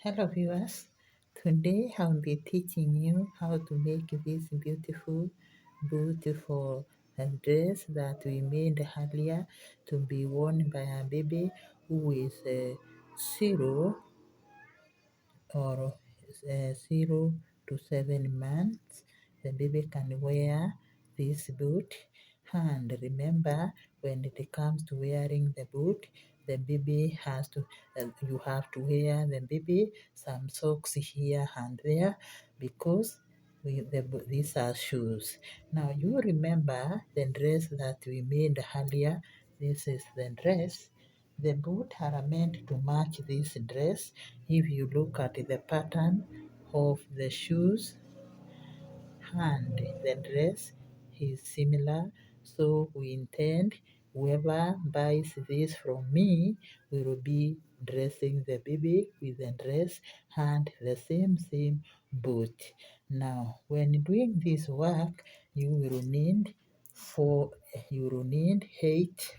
Hello viewers, today I'll be teaching you how to make this beautiful dress that we made earlier to be worn by a baby who is 0 or 0 to 7 months. The baby can wear this boot. And remember, when it comes to wearing the boot, the baby you have to wear the baby some socks here and there because these are shoes. Now you remember the dress that we made earlier. This is the dress. The boots are meant to match this dress. If you look at the pattern of the shoes and the dress is similar, so we intend whoever buys this from me will be dressing the baby with the dress and the same boot. Now, when doing this work, you will need four. You will need eight.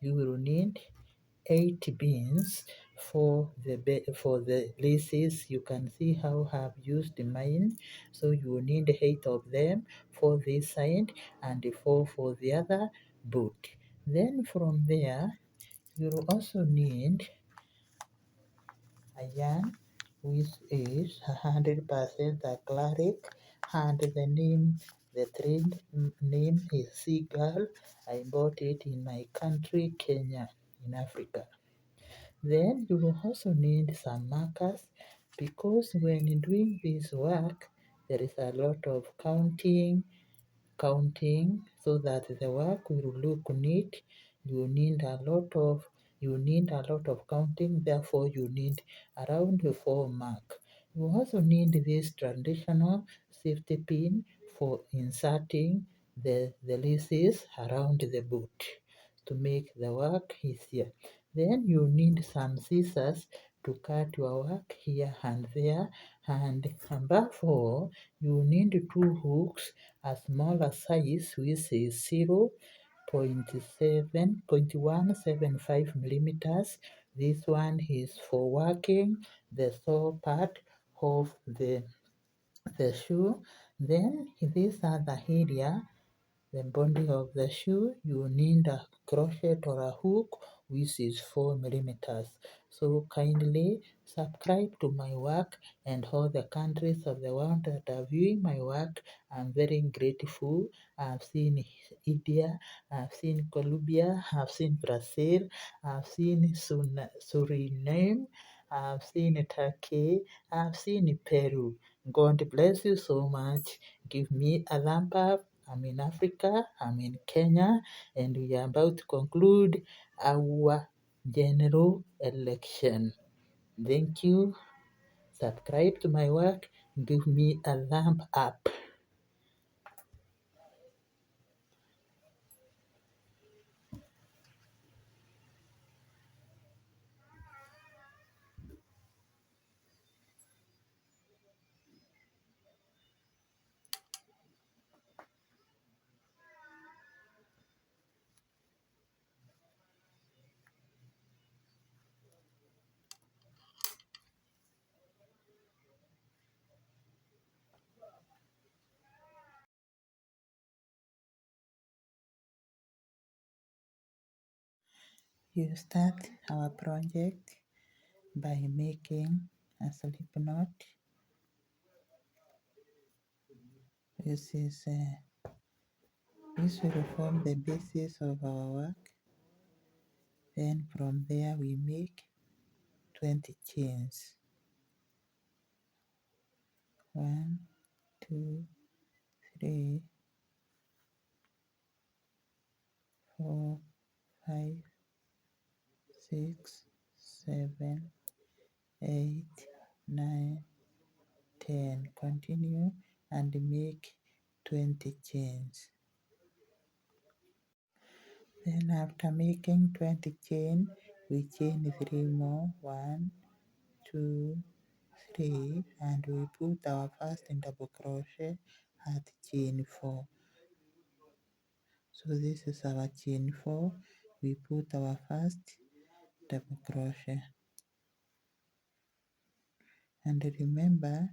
You will need 8 beans for the laces. You can see how I've used mine. So you will need 8 of them for this side and 4 for the other boot. Then from there, you will also need a yarn which is 100% acrylic, and the thread name is Seagull. I bought it in my country, Kenya, in Africa. Then you will also need some markers because when doing this work, there is a lot of counting so that the work will look neat. You need a lot of counting, therefore you need around 4 mark. You also need this traditional safety pin for inserting the laces around the boot to make the work easier. Then you need some scissors to cut your work here and there, and above all you need 2 hooks, a smaller size which is 0.175 millimeters. This one is for working the sole part of the shoe. Then this other area, the body of the shoe, you need a crochet or a hook which is 4 millimeters. So kindly subscribe to my work, and all the countries of the world that are viewing my work. I'm very grateful. I've seen India, I've seen Colombia, I've seen Brazil, I've seen Suriname, I've seen Turkey, I've seen Peru. God bless you so much. Give me a thumb up. I'm in Africa, I'm in Kenya, and we are about to conclude our general election. Thank you. Subscribe to my work. Give me a thumb up. You start our project by making a slip knot. This will form the basis of our work. Then from there we make 20 chains. 1, 2, 3, 4, 5, 6, 7, 8, 9, 10. Continue and make 20 chains. Then after making 20 chain, we chain 3 more. 1, 2, 3, and we put our first double crochet at chain 4. So this is our chain 4. We put our first double crochet. And remember,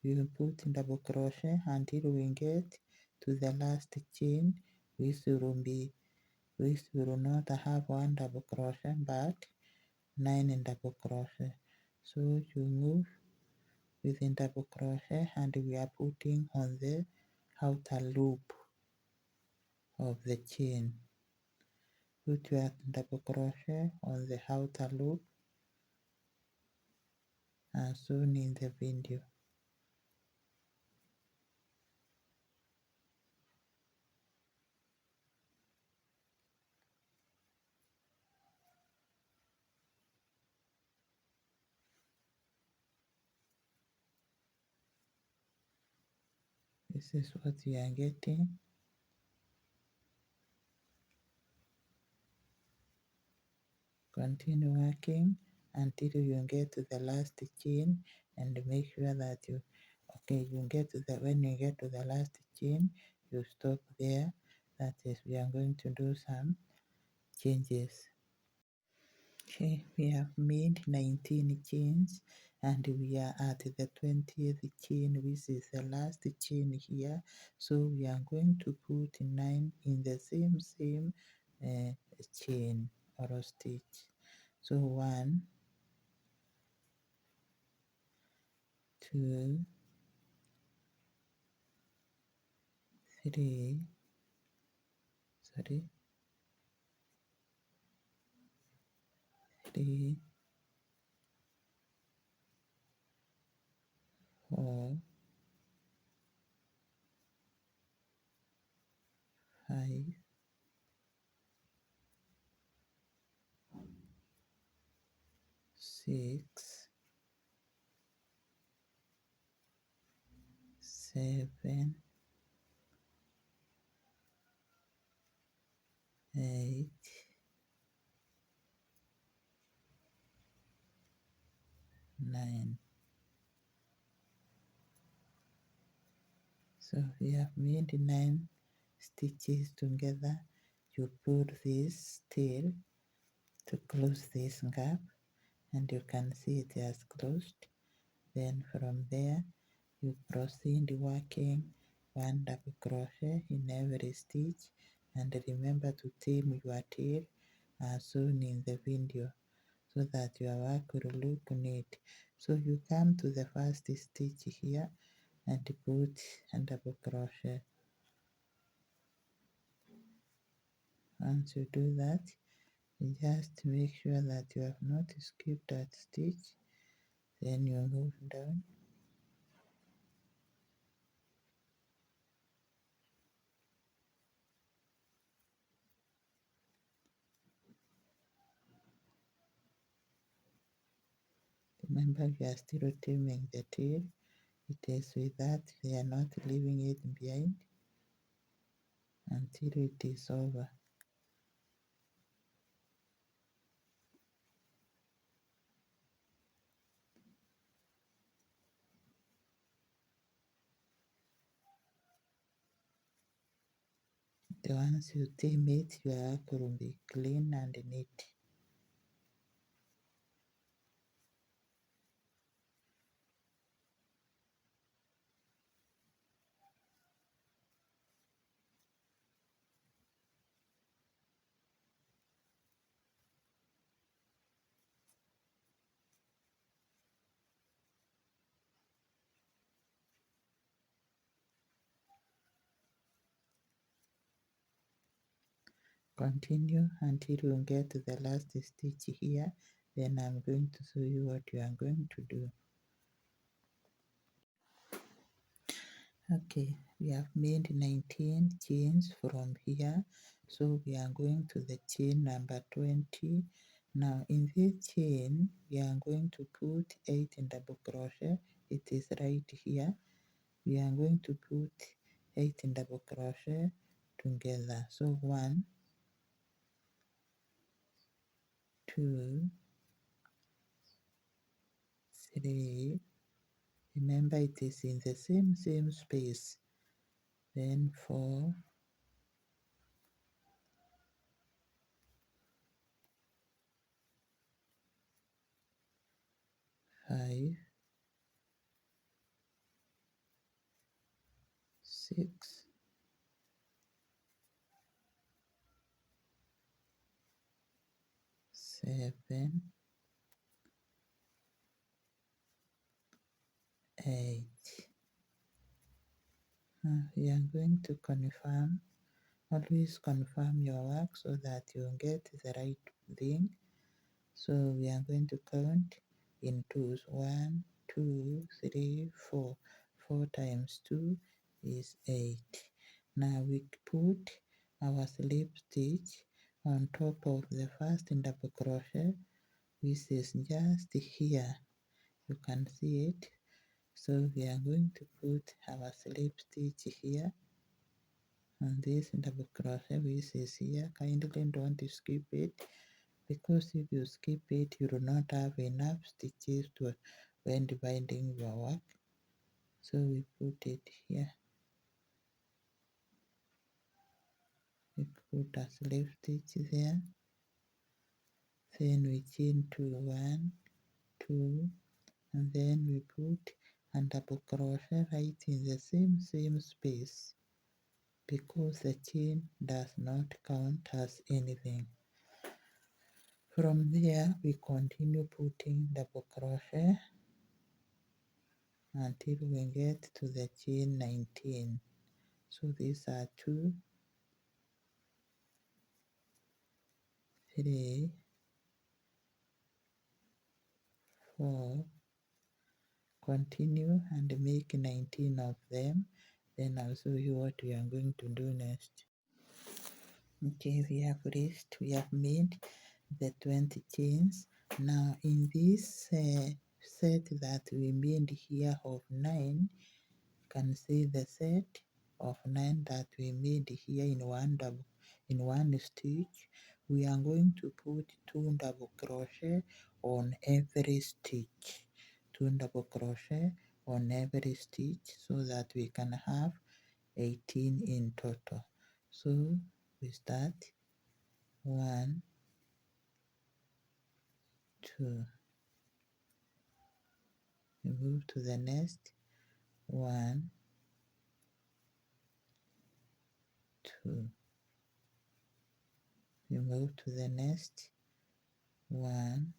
you put double crochet until we get to the last chain. We will not have one double crochet but 9 double crochet. So you move within double crochet and we are putting on the outer loop of the chain. Put your double crochet on the outer loop as shown in the video. This is what you are getting. Continue working until you get to the last chain and make sure that when you get to the last chain, you stop there. That is, we are going to do some changes. Okay, we have made 19 chains and we are at the 20th chain, which is the last chain here. So we are going to put 9 in the same chain or stitch. So 1, 2, 3, 4, 5, 6, 7, 8, 9. So we have made 9 stitches together. You pull this tail to close this gap and you can see it has closed. Then from there you proceed working 1 double crochet in every stitch and remember to trim your tail as shown in the video so that your work will look neat. So you come to the first stitch here and put a double crochet. Once you do that, just make sure that you have not skipped that stitch. Then you move down. Remember, we are still trimming the tail. It is with that we are not leaving it behind until it is over. Once you trim it, your work will be clean and neat. Continue until you get to the last stitch here. Then I'm going to show you what you are going to do. Okay, we have made 19 chains from here. So we are going to the chain number 20. Now in this chain, we are going to put 8 in double crochet. It is right here. We are going to put 8 in double crochet together. So 1, 2, 3. Remember it is in the same space. Then 4, 5, 5, 6, 7, 8. We are going to confirm. Always confirm your work so that you get the right thing. So we are going to count in twos. 1, 2, 3, 4. 4 times 2 is 8. Now we put our slip stitch on top of the first double crochet, which is just here. You can see it. So we are going to put our slip stitch here on this double crochet which is here. Kindly don't skip it, because if you skip it you will not have enough stitches to when dividing your work. So we put it here. We put a slip stitch there, then we chain to 1, 2, and then we put a double crochet right in the same space, because the chain does not count as anything. From there we continue putting double crochet until we get to the chain 19. So these are 2, 3, 4. Continue and make 19 of them. Then I'll show you what we are going to do next. Okay, we have made the 20 chains. Now in this set that we made here of 9, you can see the set of 9 that we made here in one stitch. We are going to put 2 double crochet on every stitch. 2 double crochet on every stitch, so that we can have 18 in total. So we start 1, 2, we move to the next 1, 2, we move to the next 1,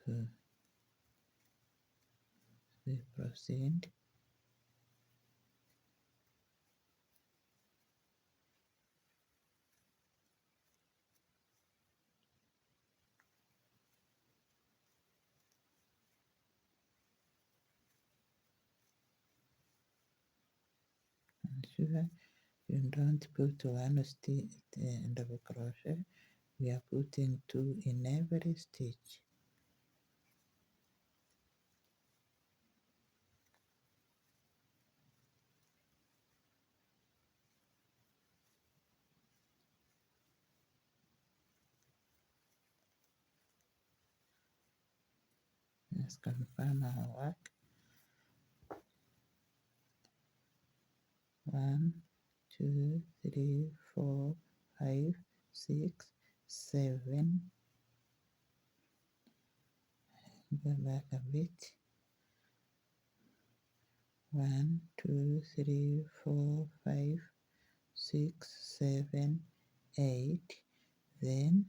2, we proceed. Ensure you don't put one stitch double crochet. We are putting 2 in every stitch. Let's confirm our work. 1, 2, 3, 4, 5, 6, 7. Go back a bit. 1, 2, 3, 4, 5, 6, 7, 8. Then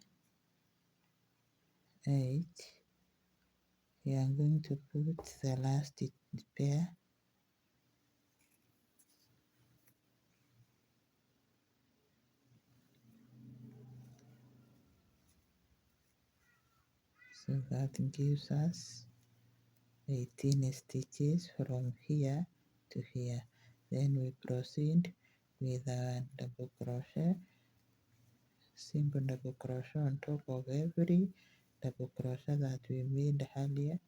8. We are going to put the last pair. So that gives us 18 stitches from here to here. Then we proceed with a double crochet, single double crochet on top of every double crochet that we made earlier.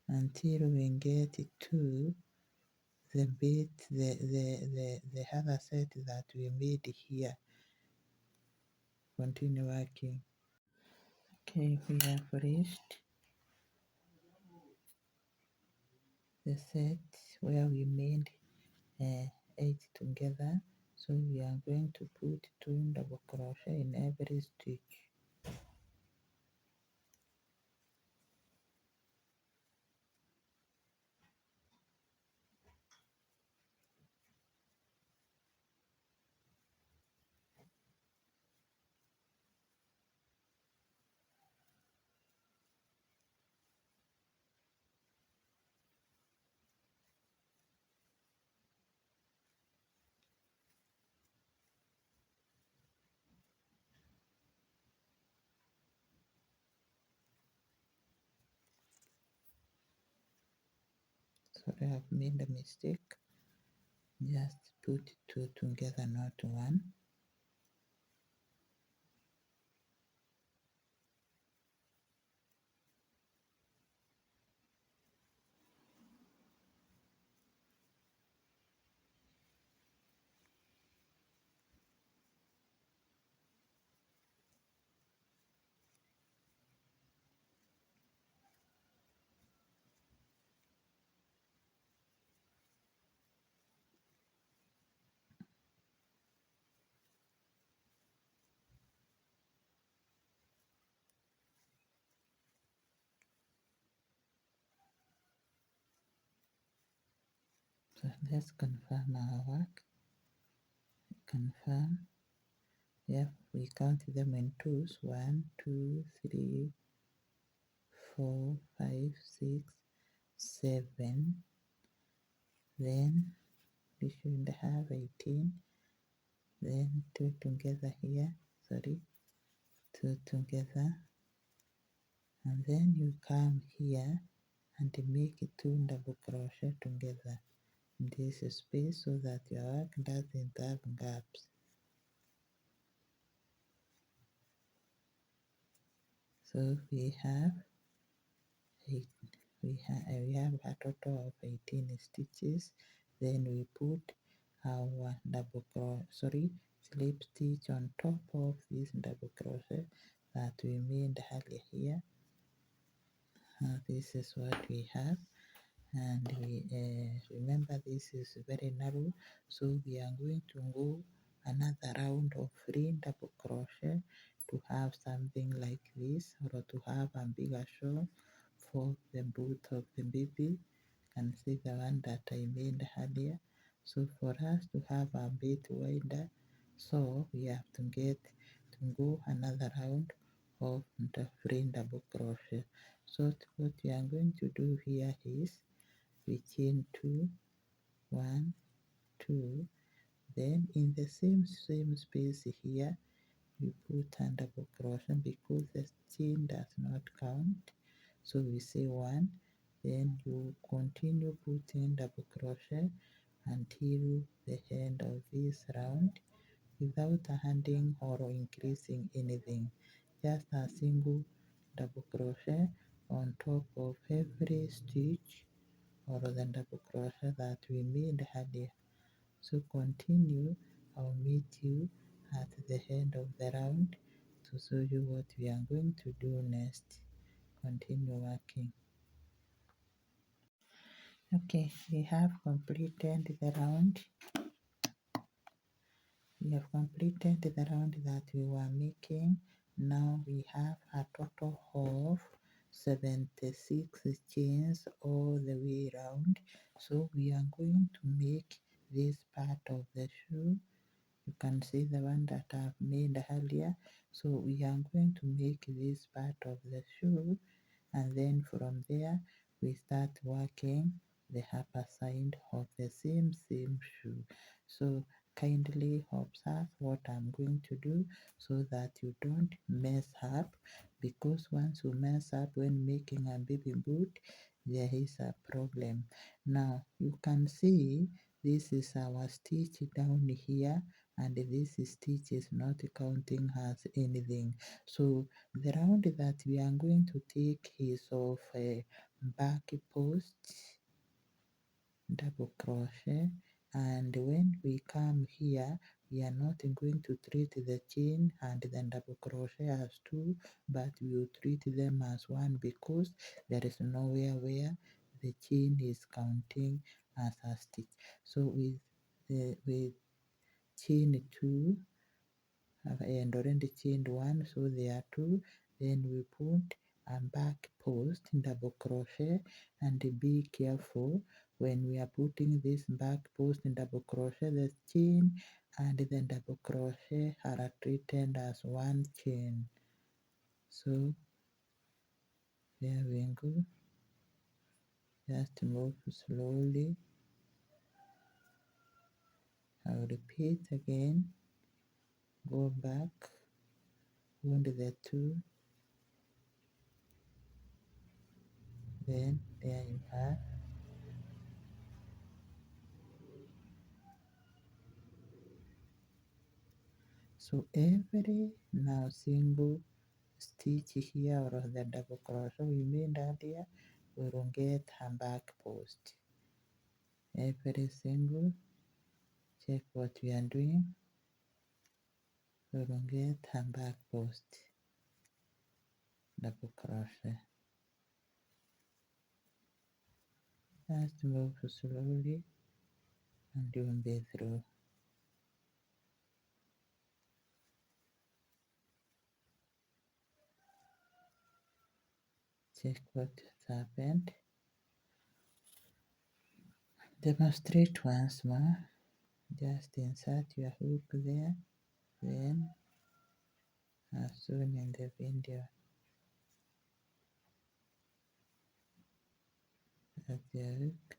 Until we get to the bit, the other set that we made here. Continue working. Okay, we have reached the set where we made 8 together. So we are going to put 2 double crochet in every stitch. Sorry, I've made a mistake. Just put 2 together, not 1. So let's confirm our work. Confirm. Yep, we count them in twos. 1, 2, 3, 4, 5, 6, 7. Then we should have 18. Then 2 together here. Sorry, 2 together. And then you come here and make 2 double crochet together in this space so that your work doesn't have gaps. So we have we have a total of 18 stitches. Then we put our slip stitch on top of this double crochet that we made earlier here. This is what we have, and we remember this is very narrow, so we are going to go another round of 3 double crochet to have something like this, or to have a bigger shawl for the boot of the baby. You can see the one that I made earlier. So for us to have a bit wider, so we have to go another round of the 3 double crochet. So what we are going to do here is we chain 2, 1, 2, then in the same space here we put a double crochet because the chain does not count. So we say 1, then you continue putting double crochet until the end of this round without adding or increasing anything, just a single double crochet on top of every stitch or the double crochet that we made earlier. So continue. I'll meet you at the end of the round to show you what we are going to do next. Continue working. Okay, we have completed the round. We have completed the round that we were making. Now we have a total of 76 chains all the way around. So we are going to make this part of the shoe. You can see the one that I've made earlier. So we are going to make this part of the shoe, and then from there we start working the upper side of the same shoe. So kindly observe what I'm going to do so that you don't mess up, because once you mess up when making a baby boot, there is a problem. Now you can see this is our stitch down here, and this stitch is not counting as anything. So the round that we are going to take is of a back post double crochet, and when we come here we are not going to treat the chain and the double crochet as two, but we will treat them as one, because there is nowhere where the chain is counting as a stitch. So with chain 2 and already chained 1, so there are 2. Then we put a back post double crochet, and be careful when we are putting this back post double crochet, the chain and the double crochet are treated as one chain. So there we go, just move slowly. I'll repeat again, go back, wound the 2, then there you are. So every now single stitch here or the double crochet we made earlier, we will get a back post. Every single, check what we are doing, we will get a back post, double crochet. Just move slowly and you will be through. Check what has happened. Demonstrate once more. Just insert your hook there, then as soon in the video as the hook.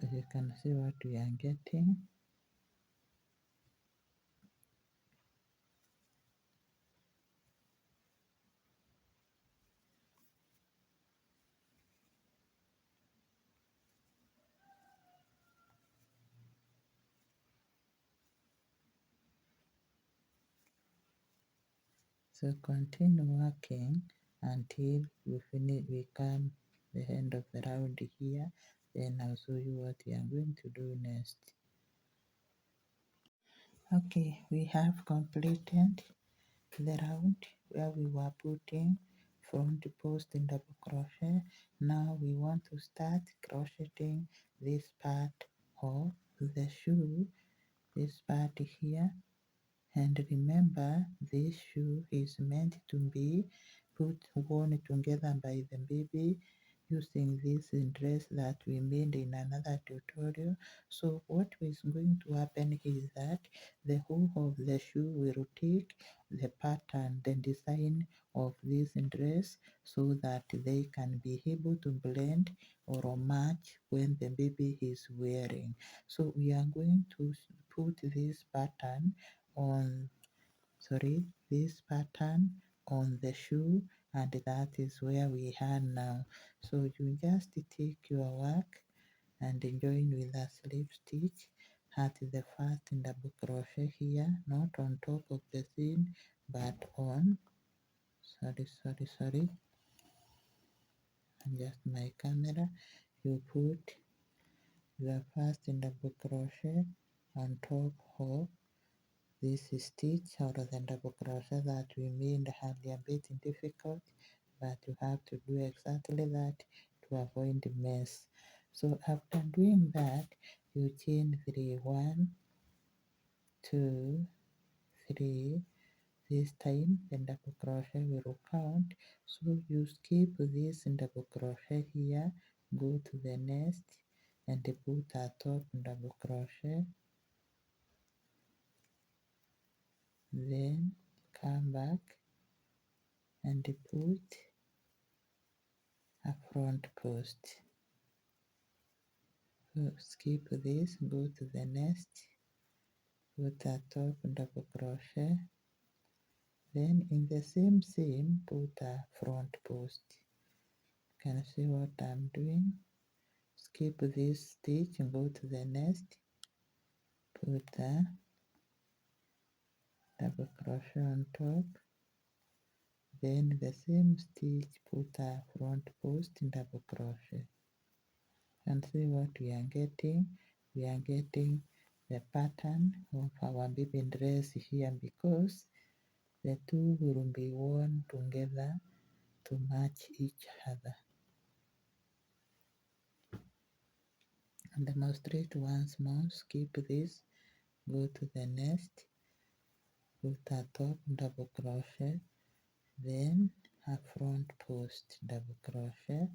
So you can see what we are getting. So continue working until we come the end of the round here. Then I'll show you what we are going to do next. Okay, we have completed the round where we were putting front post in double crochet. Now we want to start crocheting this part of the shoe, this part here. And remember, this shoe is meant to be worn together by the baby using this dress that we made in another tutorial. So what is going to happen is that the whole of the shoe will take the pattern, the design of this dress, so that they can be able to blend or match when the baby is wearing. So we are going to put this pattern on this pattern on the shoe, and that is where we are now. So you just take your work and join with a slip stitch at the first double crochet here, not on top of the seam but on just my camera. You put the first double crochet on top of this stitch or the double crochet that we made hardly a bit difficult, but you have to do exactly that to avoid mess. So after doing that, you chain 3, 1, 2, 3. This time the double crochet will count, so you skip this double crochet here, go to the next and put a top double crochet, then come back and put a front post. So skip this, go to the next, put a top double crochet, then in the same seam put a front post. You can see what I'm doing. Skip this stitch and go to the next, put a double crochet on top, then the same stitch put a front post double crochet. And see what we are getting. We are getting the pattern of our baby dress here, because the two will be worn together to match each other. And demonstrate once more. Skip this, go to the next, put a top double crochet, then a front post double crochet,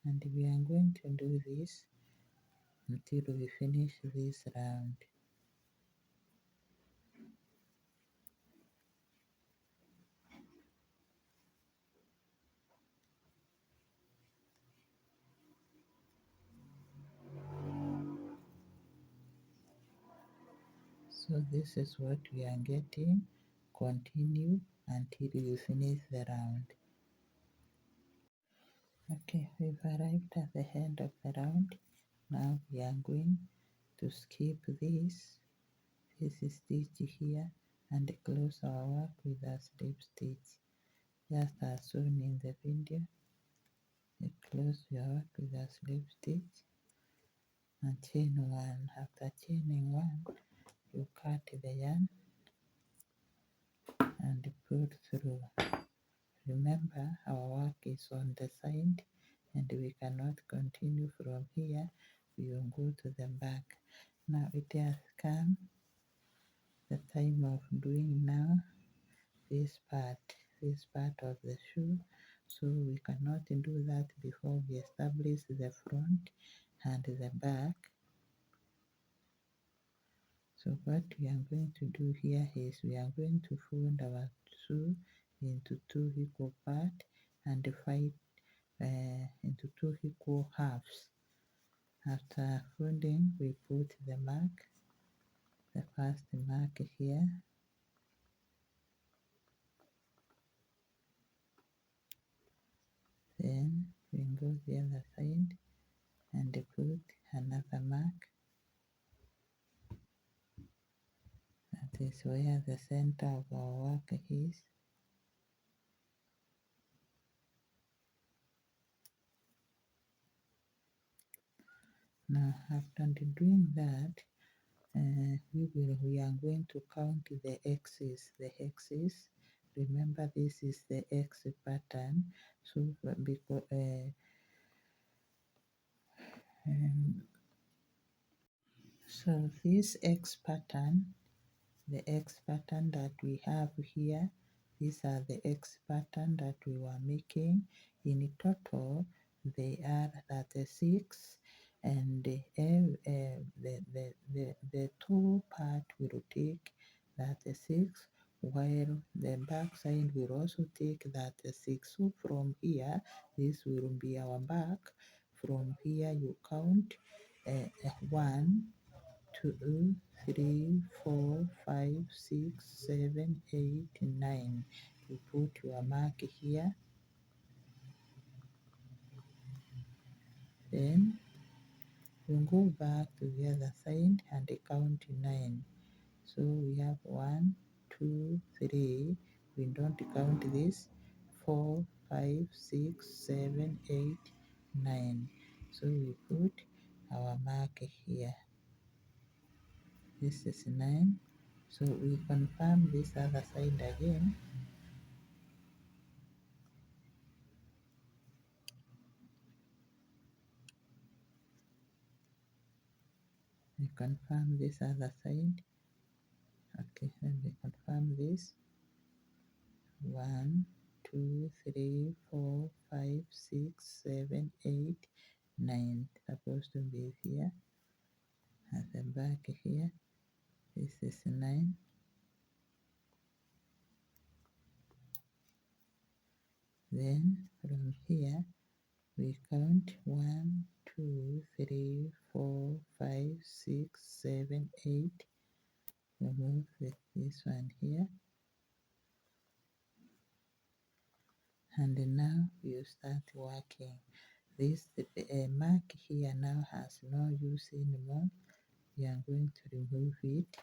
and we are going to do this until we finish this round. So this is what we are getting. Continue until you finish the round. Okay, we've arrived at the end of the round. Now we are going to skip this stitch here and close our work with a slip stitch. Just as shown in the video, you close your work with a slip stitch and chain one. After chaining one, you cut the yarn and pull through. Remember, our work is on the side and we cannot continue from here. We will go to the back. Now it has come the time of doing now this part of the shoe. So we cannot do that before we establish the front and the back. So what we are going to do here is we are going to fold our shoe into two equal parts and divide into two equal halves. After folding, we put the mark, the first mark here, then we go the other side and put another mark. That is where the center of our work is. Now after doing that, we are going to count the x's. The x's, remember this is the X pattern, so because so this X pattern, the X pattern that we have here, these are the X pattern that we were making. In total, they are 36, and the two part will take 36, while the back side will also take 36. So from here, this will be our back. From here, you count 1, 2, 3, 4, 5, 6, 7, 8, 9. You put your mark here. Then you go back to the other side and count 9. So we have 1, 2, 3. We don't count this. 4, 5, 6, 7, 8, 9. So we put our mark here. This is 9. So we confirm this other side again. We confirm this other side. Okay, let me confirm this. 1, 2, 3, 4, 5, 6, 7, 8, 9. Supposed to be here at the back here. This is 9. Then from here we count 1, 2, 3, 4, 5, 6, 7, 8. Remove this one here. And now you start working. This mark here now has no use anymore. We are going to remove it,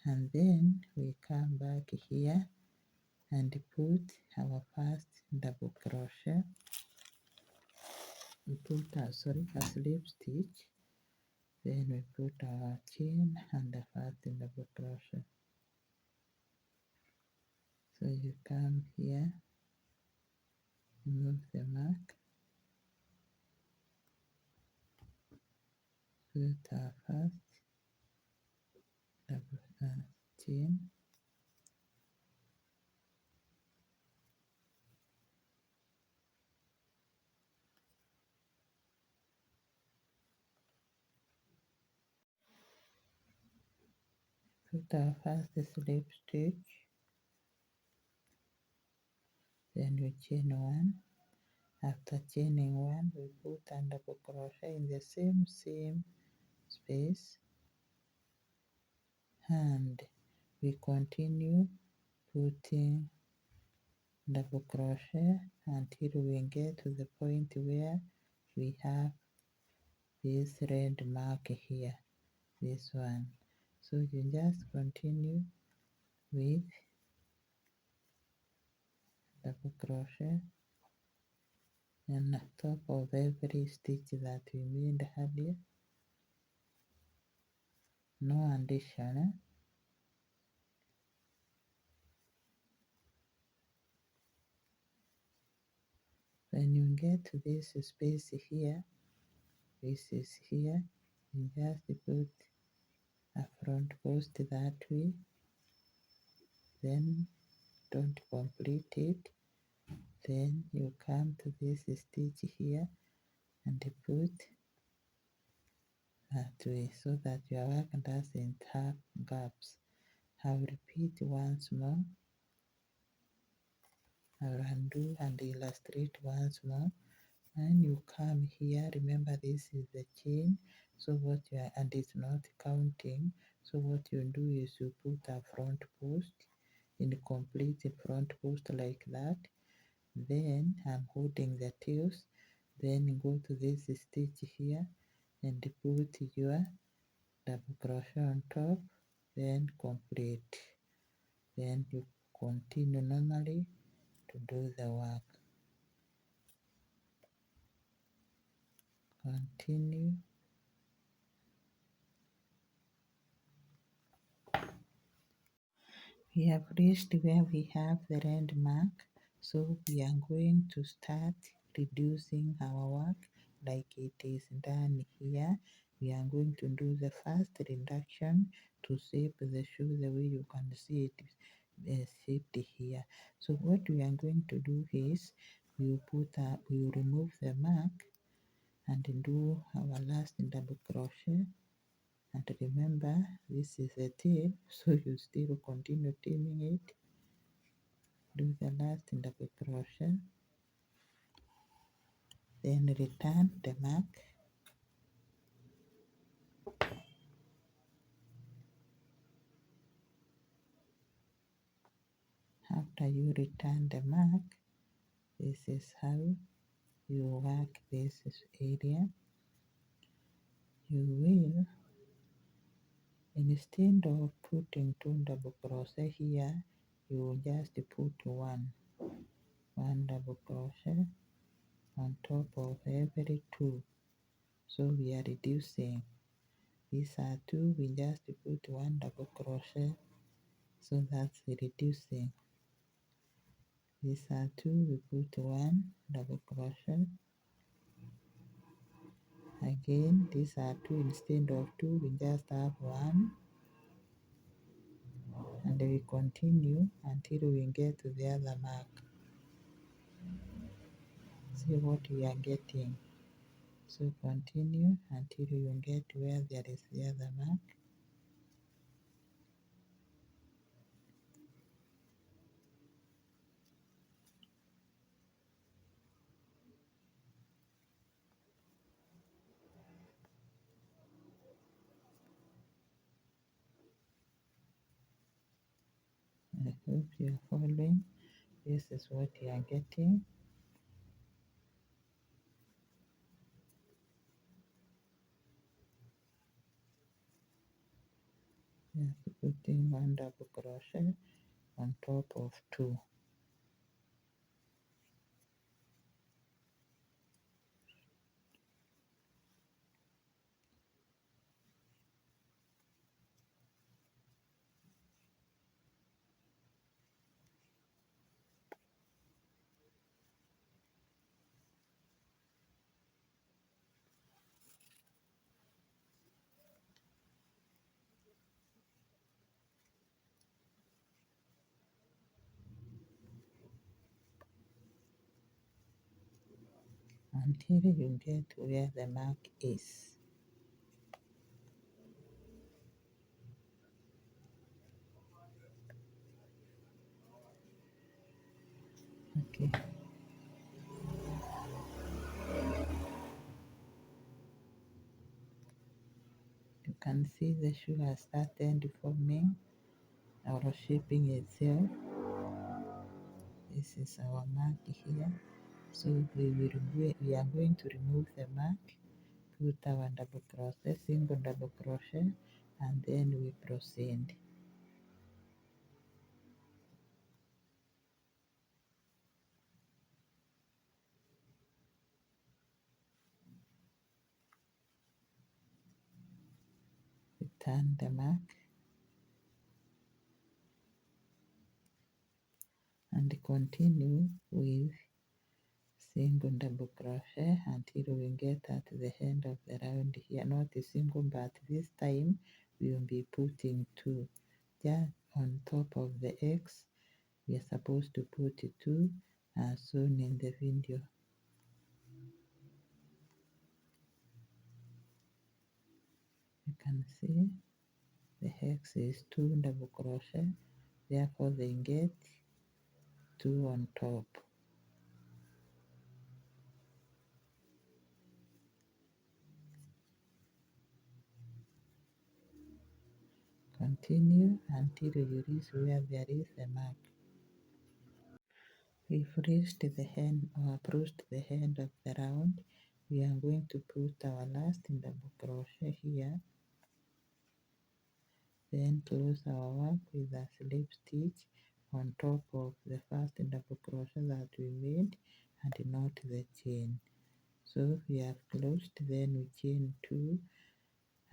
and then we come back here and put our first double crochet. We put a slip stitch, Then we put our chain and the first double crochet. So you come here, move the mark, put our first double chain, put our first slip stitch, then we chain one. After chaining one, we put a double crochet in the same space, and we continue putting double crochet until we get to the point where we have this red mark here, this one. So you just continue with double crochet on the top of every stitch that we made earlier, no addition. When you get to this space here, this is here, you just put a front post that way, then don't complete it, then you come to this stitch here and put that way so that your work doesn't have gaps. I'll repeat once more. I'll undo and illustrate once more. When you come here, remember this is the chain, so what you are, and it's not counting. So what you do is you put a front post, in complete front post like that. Then I'm holding the tails. Then go to this stitch here and put your double crochet on top. Then complete. Then you continue normally to do the work. Continue. We have reached where we have the red mark, so we are going to start reducing our work like it is done here. We are going to do the first reduction to shape the shoe the way you can see it shaped here. So what we are going to do is we will remove the mark and do our last double crochet. And remember, this is a tail, so you still continue teaming it. Do the last double crochet, then return the mark. After you return the mark, this is how you work this area. You will, instead of putting two double crochet here, you will just put one double crochet on top of every two. So we are reducing. These are two, we just put one double crochet, so that's reducing. These are two, we put one double crochet. Again, these are two, instead of two, we just have one. And we continue until we get to the other mark. See what we are getting. So continue until you get where there is the other mark. I hope you are following. This is what you are getting. Just putting one double crochet on top of two. until you get where the mark is. Okay, you can see the shoe has started forming or shaping itself. This is our mark here. So we are going to remove the mark, put our double crochet, single double crochet, and then we proceed. We turn the mark and continue with single double crochet until we get at the end of the round here. Not a single, but this time we will be putting two. Just on top of the X, we are supposed to put two as shown in the video. You can see the hex is two double crochet, therefore they get two on top. Continue until you reach where there is a mark. We've reached the end or approached the end of the round. We are going to put our last double crochet here, then close our work with a slip stitch on top of the first double crochet that we made and knot the chain. So we have closed, then we chain two.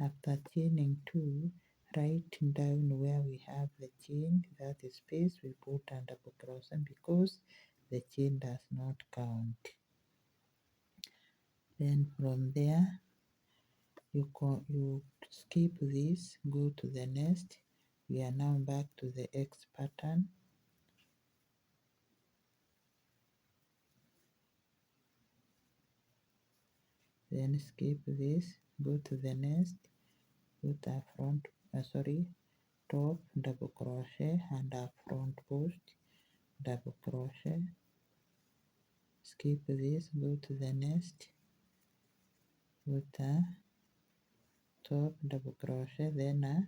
After chaining two, right down where we have the chain, that space we put a double crochet because the chain does not count. Then from there you skip this, go to the next. We are now back to the X pattern. Then skip this, go to the next, put a top double crochet and a front post double crochet. Skip this, go to the next, put a top double crochet, then a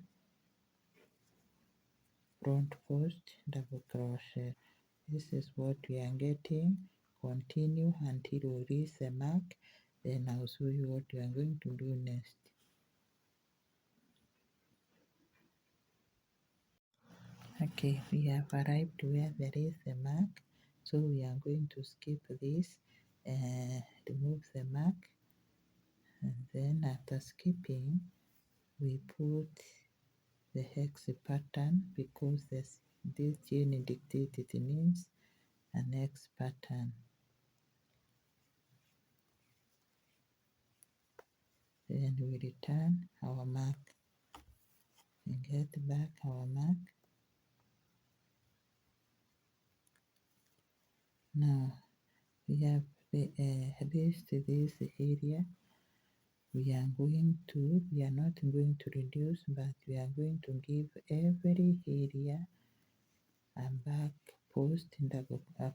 front post double crochet. This is what we are getting. Continue until we reach the mark, then I'll show you what we are going to do next. Okay, we have arrived where there is the mark, so we are going to skip this, remove the mark, and then after skipping we put the hex pattern because this chain dictates it needs an X pattern. Then we return our mark and get back our mark. Now we have reached this area. We are not going to reduce, but we are going to give every area a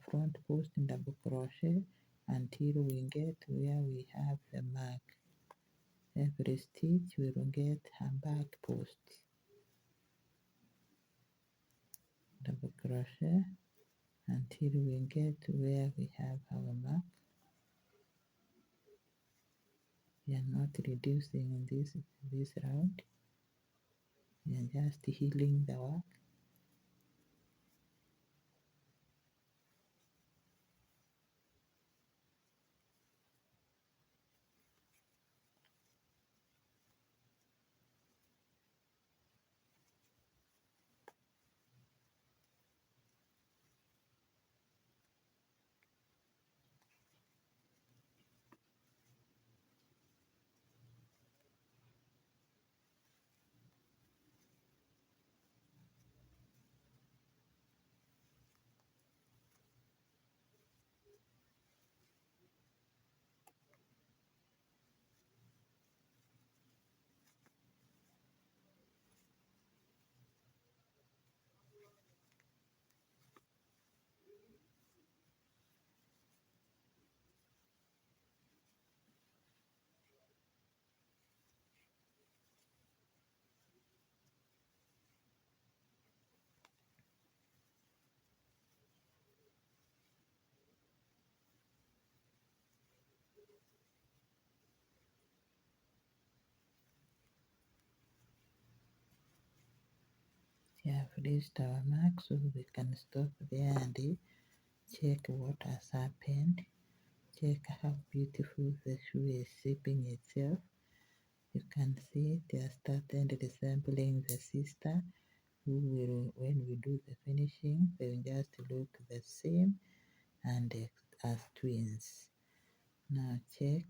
front post double crochet until we get where we have the mark. Every stitch we will get a back post double crochet until we get where we have our mark. We are not reducing in this round. We are just healing the work. We have reached our mark, so we can stop there and check what has happened. Check how beautiful the shoe is shaping itself. You can see it has started resembling the sister, who will, when we do the finishing, they will just look the same and as twins. Now check.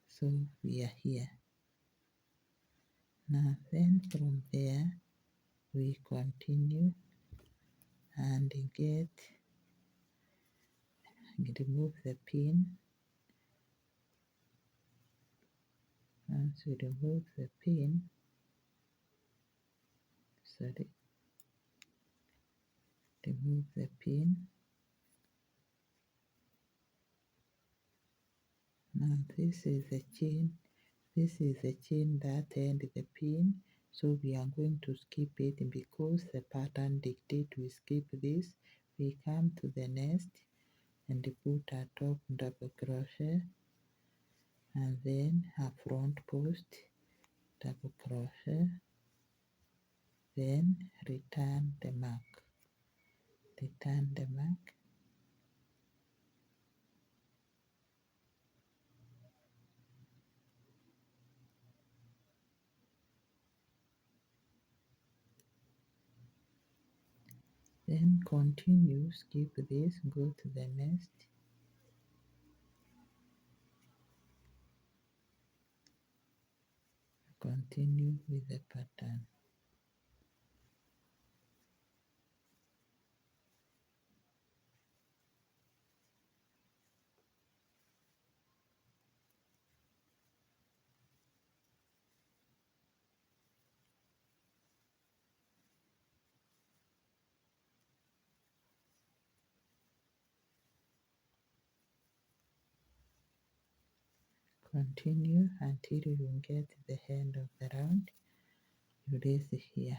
So we are here. Now then from there we continue and remove the pin. Once we remove the pin, remove the pin. Now this is the chain. This is the chain that ends the pin. So we are going to skip it because the pattern dictates we skip this. We come to the next and put a top double crochet and then a front post double crochet, then return the mark. Return the mark. Then continue, skip this, go to the next. Continue with the pattern. Continue until you get the end of the round. You raise here.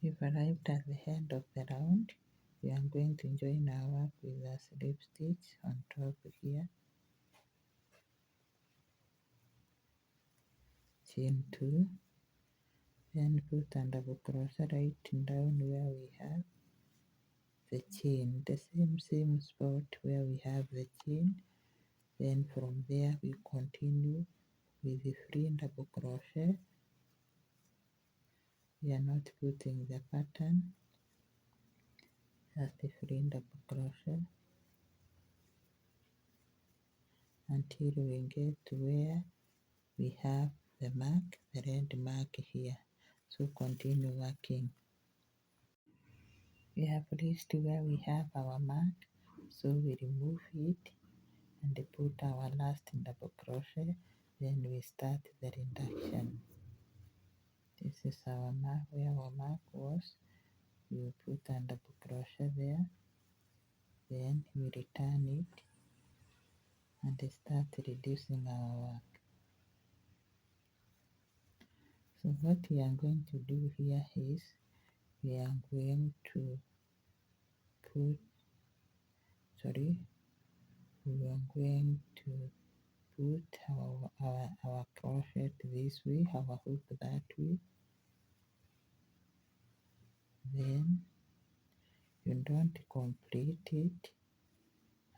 We've arrived at the end of the round. We are going to join our work with a slip stitch on top here. Chain 2. Then put a double crochet right down where we have the chain, the same spot where we have the chain. Then from there we continue with the free double crochet. We are not putting the pattern, just the free double crochet until we get to where we have the mark, the red mark here. So continue working. We have reached where we have our mark, so we remove it and put our last double crochet. Then we start the reduction. This is our mark, where our mark was. We put a double crochet there, then we return it and start reducing our work. So what we are going to do here is we are going to put, we are going to put our crochet this way, our hook that way. Then you don't complete it.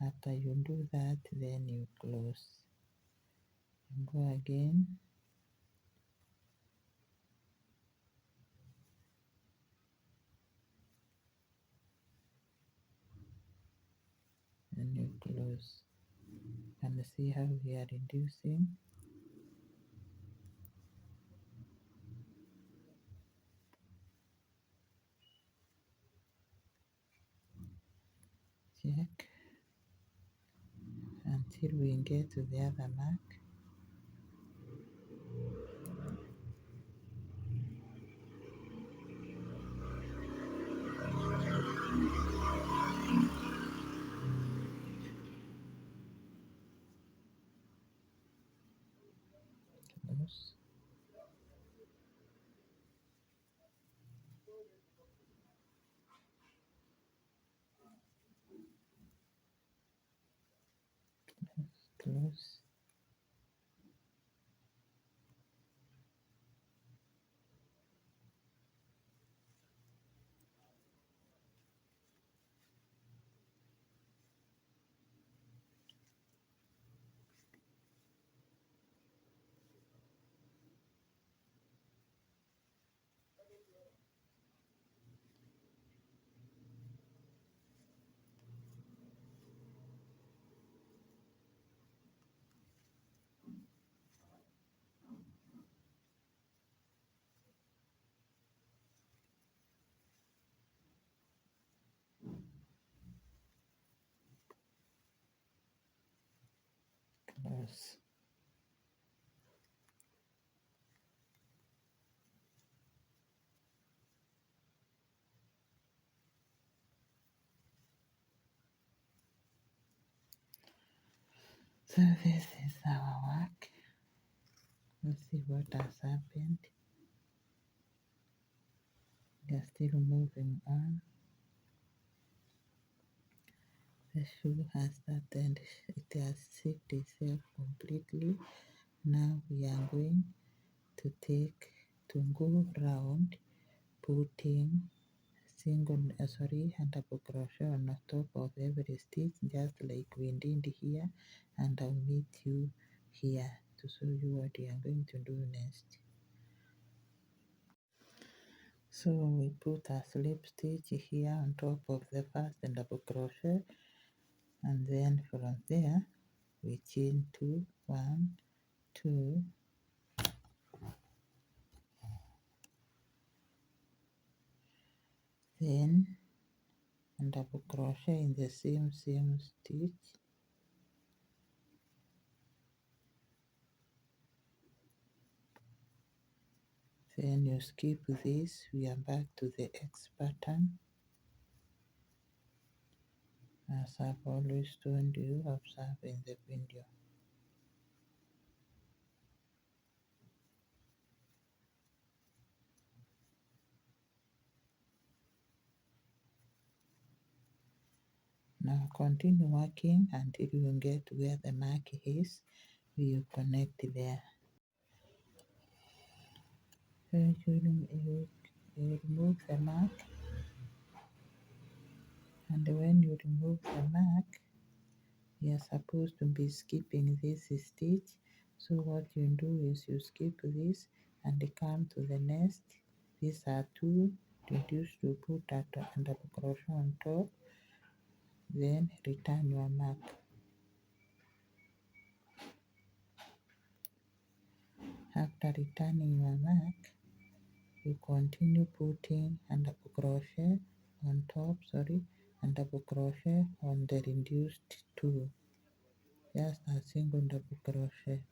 After you do that, then you close. You go again. And you close. You can see how we are reducing. Check until we get to the other mark. Close. Close. rows. So this is our work. Let's see what has happened. We are still moving on. The shoe has started, it has shaped itself completely. Now we are going to go round putting and double crochet on the top of every stitch, just like we did here, and I'll meet you here to show you what we are going to do next. So we put a slip stitch here on top of the first double crochet, and then from there we chain 2, 1, 2, then double crochet in the same stitch, then you skip this. We are back to the X pattern. As I've always told you, observe in the video. Now continue working until you get where the mark is. You connect there. So you remove the mark, and when you remove the mark, you are supposed to be skipping this stitch. So what you do is you skip this and come to the next. These are 2 reduced to put at double crochet on top, then return your mark. After returning your mark, you continue putting and double crochet on top, and double crochet on the reduced 2, just a single double crochet.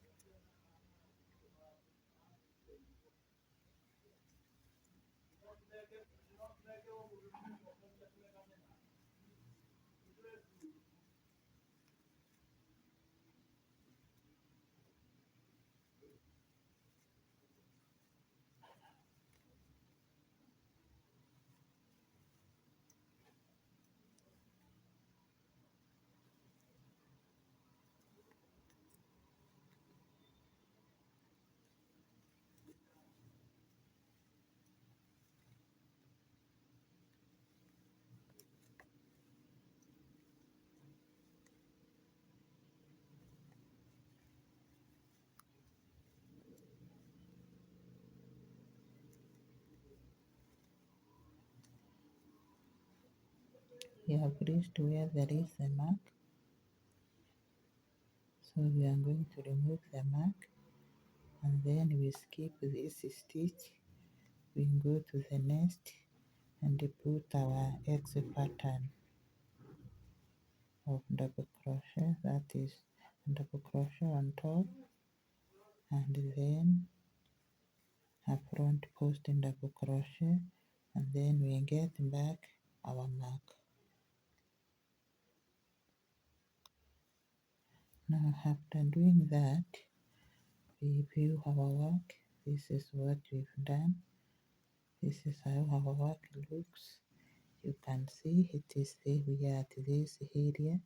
You have reached where there is a mark, so we are going to remove the mark, and then we skip this stitch. We go to the next and put our X pattern of double crochet, that is double crochet on top, and then a front post in double crochet, and then we get back our mark. Now after doing that, we view our work. This is what we've done. This is how our work looks. You can see it is here at this area.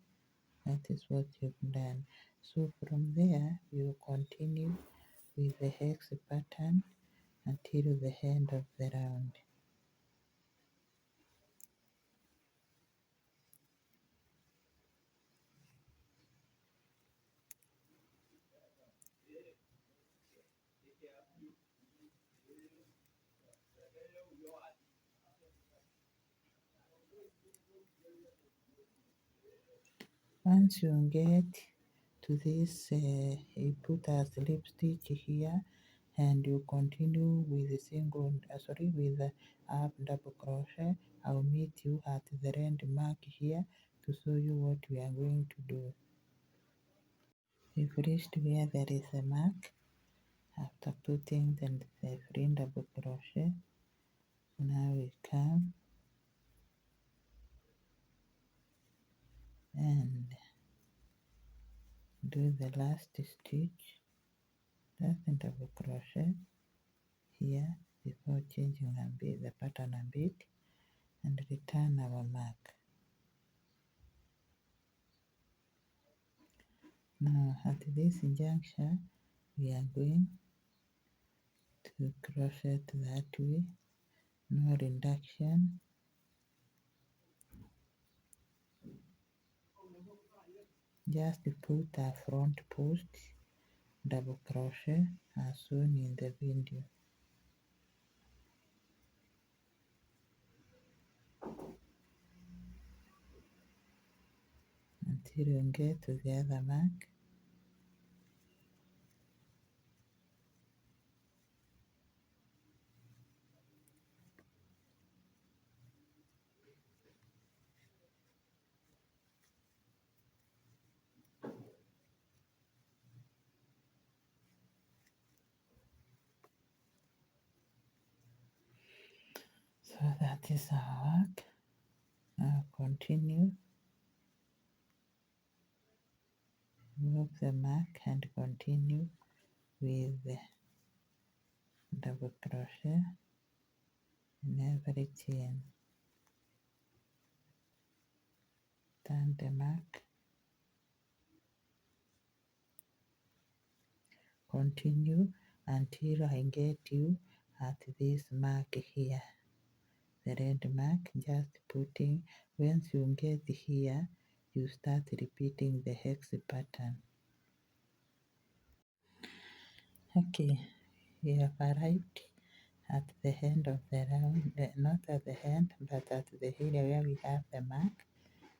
That is what you've done. So from there, you continue with the hex pattern until the end of the round. Once you get to this, you put a slip stitch here, and you continue with the with the up double crochet. I'll meet you at the end mark here to show you what we are going to do. You've reached where there is a mark. After putting the free double crochet, now we come and do the last stitch, just a double crochet here before changing the pattern a bit, and return our mark. Now at this juncture we are going to crochet that way, no reduction, just put a front post double crochet as shown in the video. Until you get to the other mark. So that is our work. Now continue, move the mark and continue with the double crochet in every chain. Turn the mark, continue until I get you at this mark here, the red mark. Just putting, once you get here, you start repeating the hex pattern. Okay, we have arrived at the end of the round, not at the end, but at the area where we have the mark.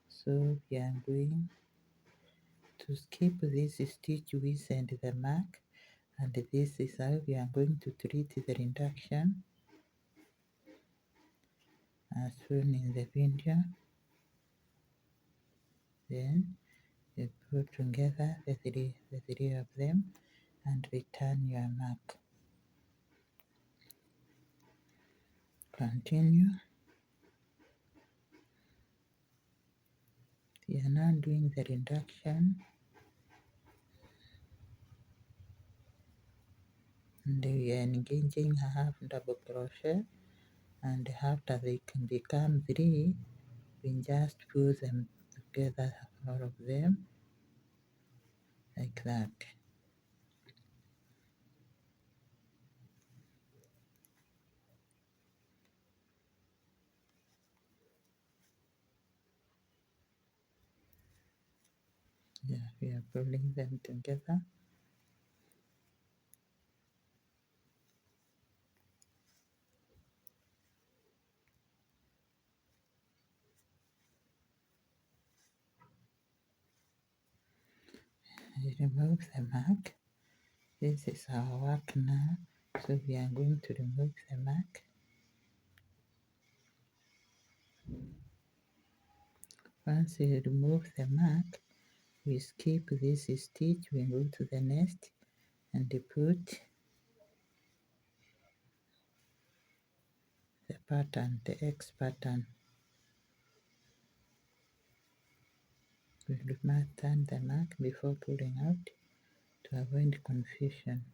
So we are going to skip this stitch width and the mark, and this is how we are going to treat the reduction as shown in the video. Then you put together the three of them and return your mark. Continue. We are now doing the reduction, and we are engaging a half double crochet, and after they can become 3, we just put them together, all of them, like that. Yeah, we are pulling them together. Remove the mark. This is our work now, so we are going to remove the mark. Once we remove the mark, we skip this stitch, we go to the next and put the pattern, the X pattern. We must turn the mark before pulling out to avoid confusion.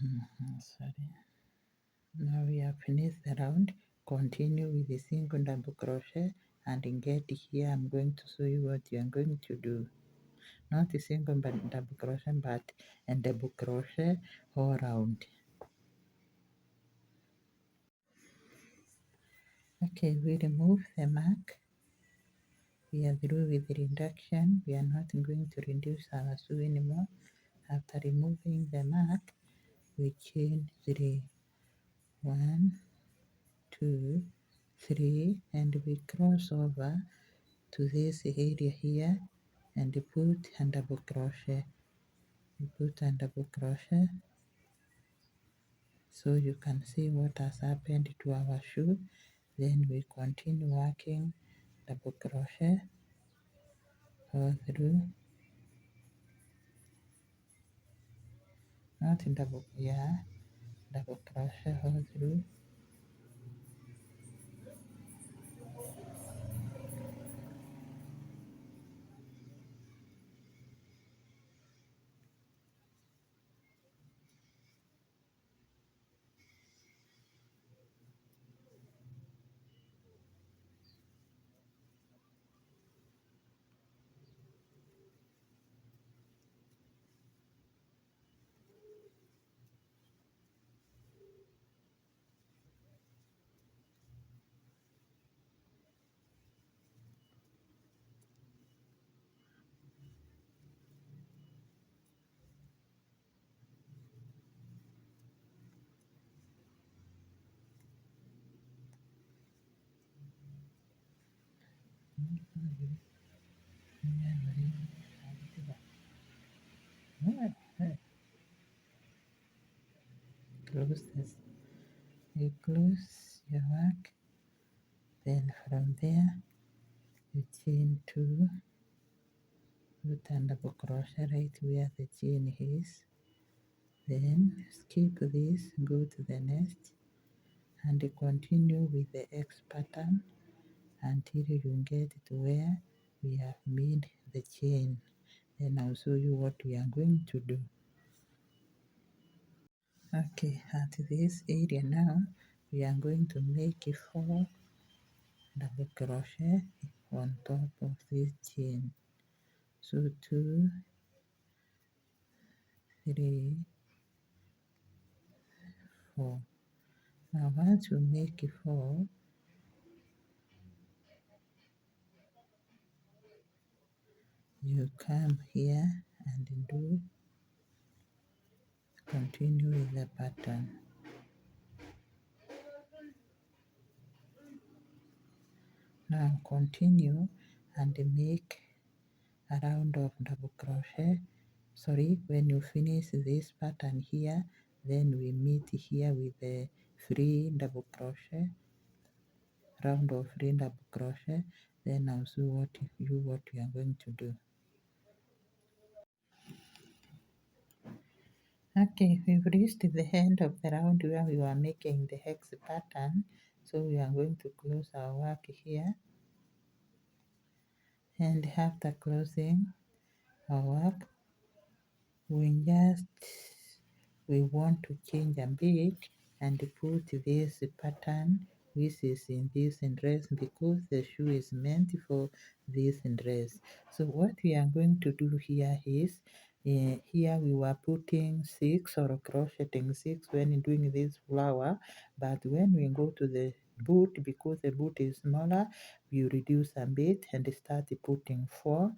Sorry. Now we have finished the round. Continue with the single double crochet and get here. I'm going to show you what you are going to do. Not a single but double crochet, but a double crochet all round. Okay, we remove the mark. We are through with the reduction. We are not going to reduce our sew anymore. After removing the mark, we chain 3, 1, 2, 3, and we cross over to this area here and put a double crochet. We put a double crochet so you can see what has happened to our shoe. Then we continue working double crochet all through, not in double, yeah, double crochet all through. Close this. You close your work. Then from there you chain 2, put a double crochet right where the chain is. Then skip this, go to the next, and continue with the X pattern until you get to where we have made the chain. Then I'll show you what we are going to do. Okay, at this area now, we are going to make 4 double crochet on top of this chain. So 2, 3, 4. Now once you make 4, you come here and do continue with the pattern. Now continue and make a round of double crochet. Sorry, when you finish this pattern here, then we meet here with the 3 double crochet, round of 3 double crochet. Then I'll show what you are going to do. Okay, we've reached the end of the round where we are making the hex pattern. So we are going to close our work here. And after closing our work, we want to change a bit and put this pattern which is in this dress because the shoe is meant for this dress. So what we are going to do here is here we were putting 6 or crocheting 6 when doing this flower, but when we go to the boot, because the boot is smaller, we reduce a bit and start putting 4,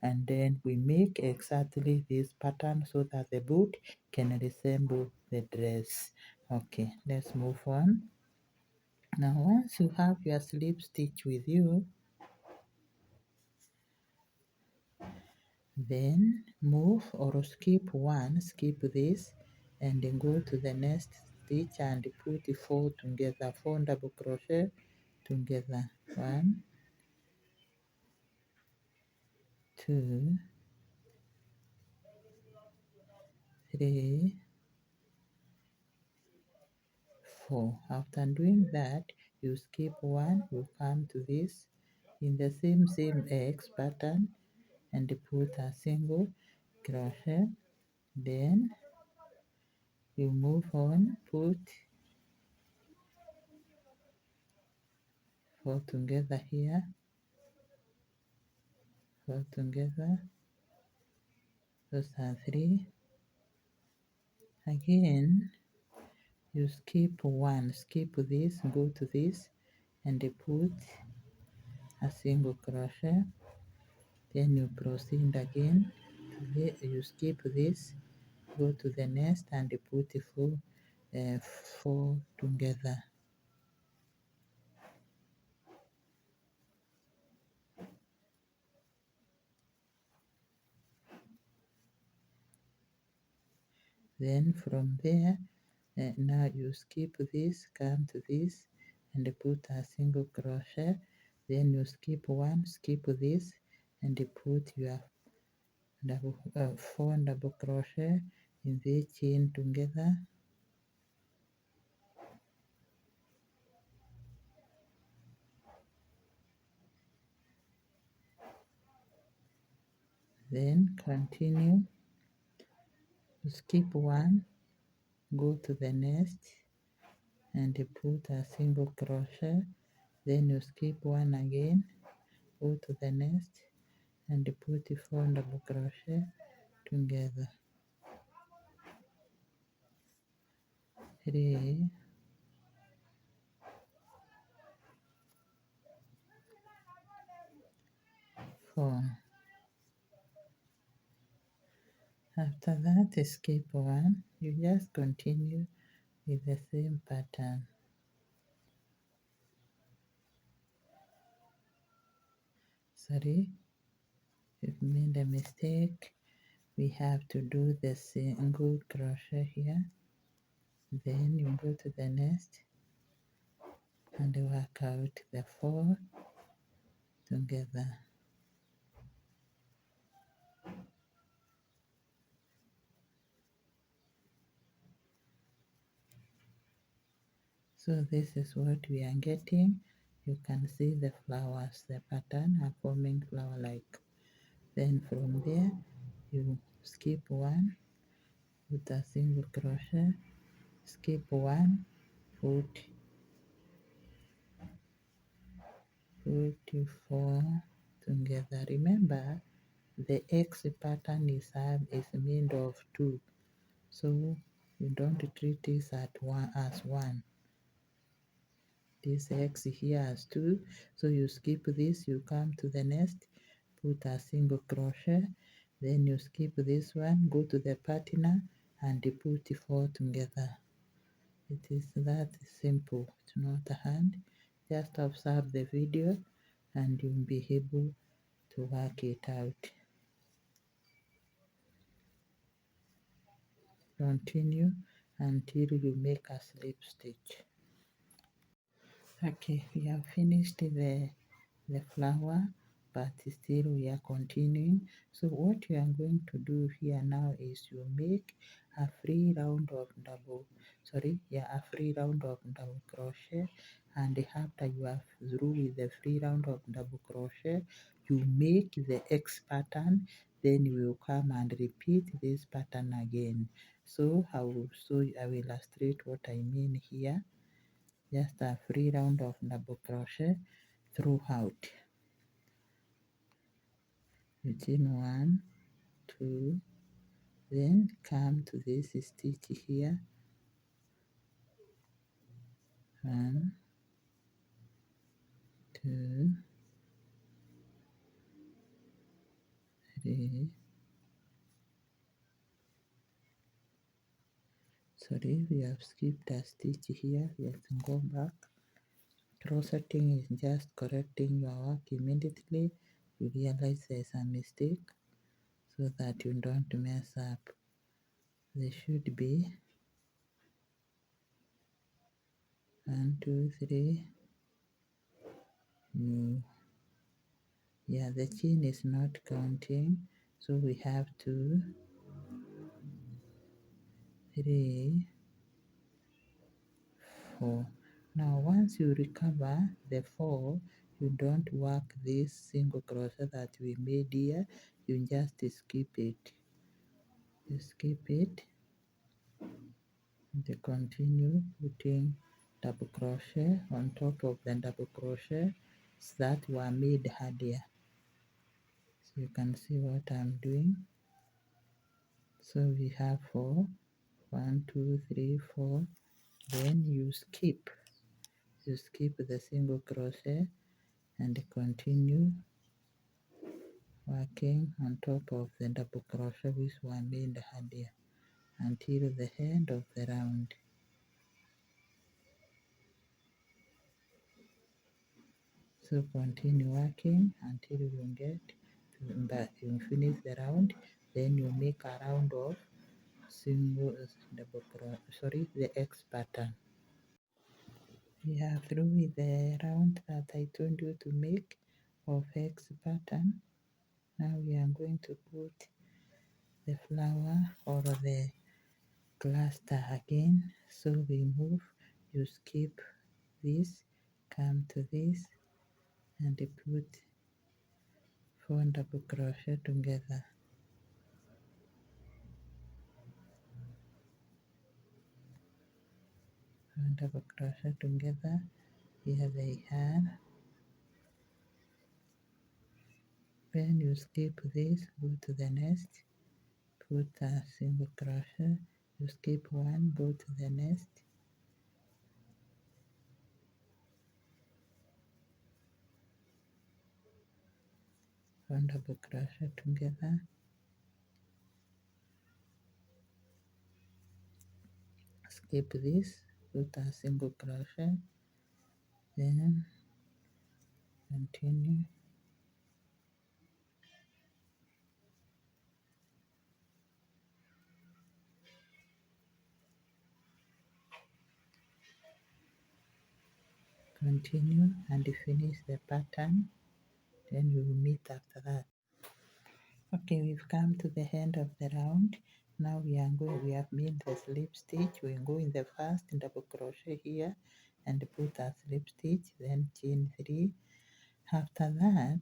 and then we make exactly this pattern so that the boot can resemble the dress. Okay, let's move on. Now once you have your slip stitch with you, then move or skip one, skip this, and then go to the next stitch and put 4 together, 4 double crochet together. 1, 2, 3, 4. After doing that, you skip one, you come to this in the same X pattern and put a single crochet. Then you move on, put 4 together here, 4 together, those are 3. Again, you skip 1, skip this, go to this, and put a single crochet. Then you proceed again, you skip this, go to the next and put 4 together. Then from there, now you skip this, come to this, and put a single crochet. Then you skip 1, skip this, and put your 4 double crochet in this chain together. Then continue, skip 1, go to the next, and put a single crochet. Then you skip 1 again, go to the next, and put 4 double crochet together. 3, 4. After that, skip 1, you just continue with the same pattern. Sorry, we've made a mistake. We have to do the single crochet here. Then you go to the next and work out the 4 together. So this is what we are getting. You can see the flowers, the pattern are forming flower-like. Then from there, you skip 1, put a single crochet, skip 1, put 4 together. Remember, the X pattern is made of 2, so you don't treat this as 1. This X here as 2, so you skip this, you come to the next, put a single crochet, then you skip this one, go to the partner and put 4 together. It is that simple. It's not hard. Just observe the video and you'll be able to work it out. Continue until you make a slip stitch. Okay, we have finished the flower, but still we are continuing. So what you are going to do here now is you make a free round of double crochet, and after you are through with the free round of double crochet, you make the X pattern, then you will come and repeat this pattern again. So I will illustrate what I mean here. Just a free round of double crochet throughout. Chain 1, 2, then come to this stitch here, 1, 2, 3. Sorry, we have skipped a stitch here. Let's go back. Crocheting is just correcting your work immediately you realize there's a mistake, so that you don't mess up. There should be 1, 2, 3. No. Yeah, the chain is not counting, so we have 2, 3, 4. Now once you recover the 4, you don't work this single crochet that we made here, you just skip it. You skip it, and continue putting double crochet on top of the double crochet that were made earlier. So you can see what I'm doing. So we have 4, 1, 2, 3, 4. Then you skip the single crochet and continue working on top of the double crochet which were made earlier until the end of the round. So continue working until you get to that you finish the round. Then you make a round of single double crochet, sorry, the X pattern. We are through with the round that I told you to make of X pattern. Now we are going to put the flower or the cluster again. So we move, you skip this, come to this, and put 4 double crochet together. 4 double crochet together. Here they are. When you skip this, go to the next, put a single crochet. You skip one, go to the next. One double crochet together. Skip this, put a single crochet, then continue. Continue and finish the pattern. Then we will meet after that. Okay, we've come to the end of the round. Now we have made the slip stitch. We go in the first double crochet here and put a slip stitch, then chain 3. After that,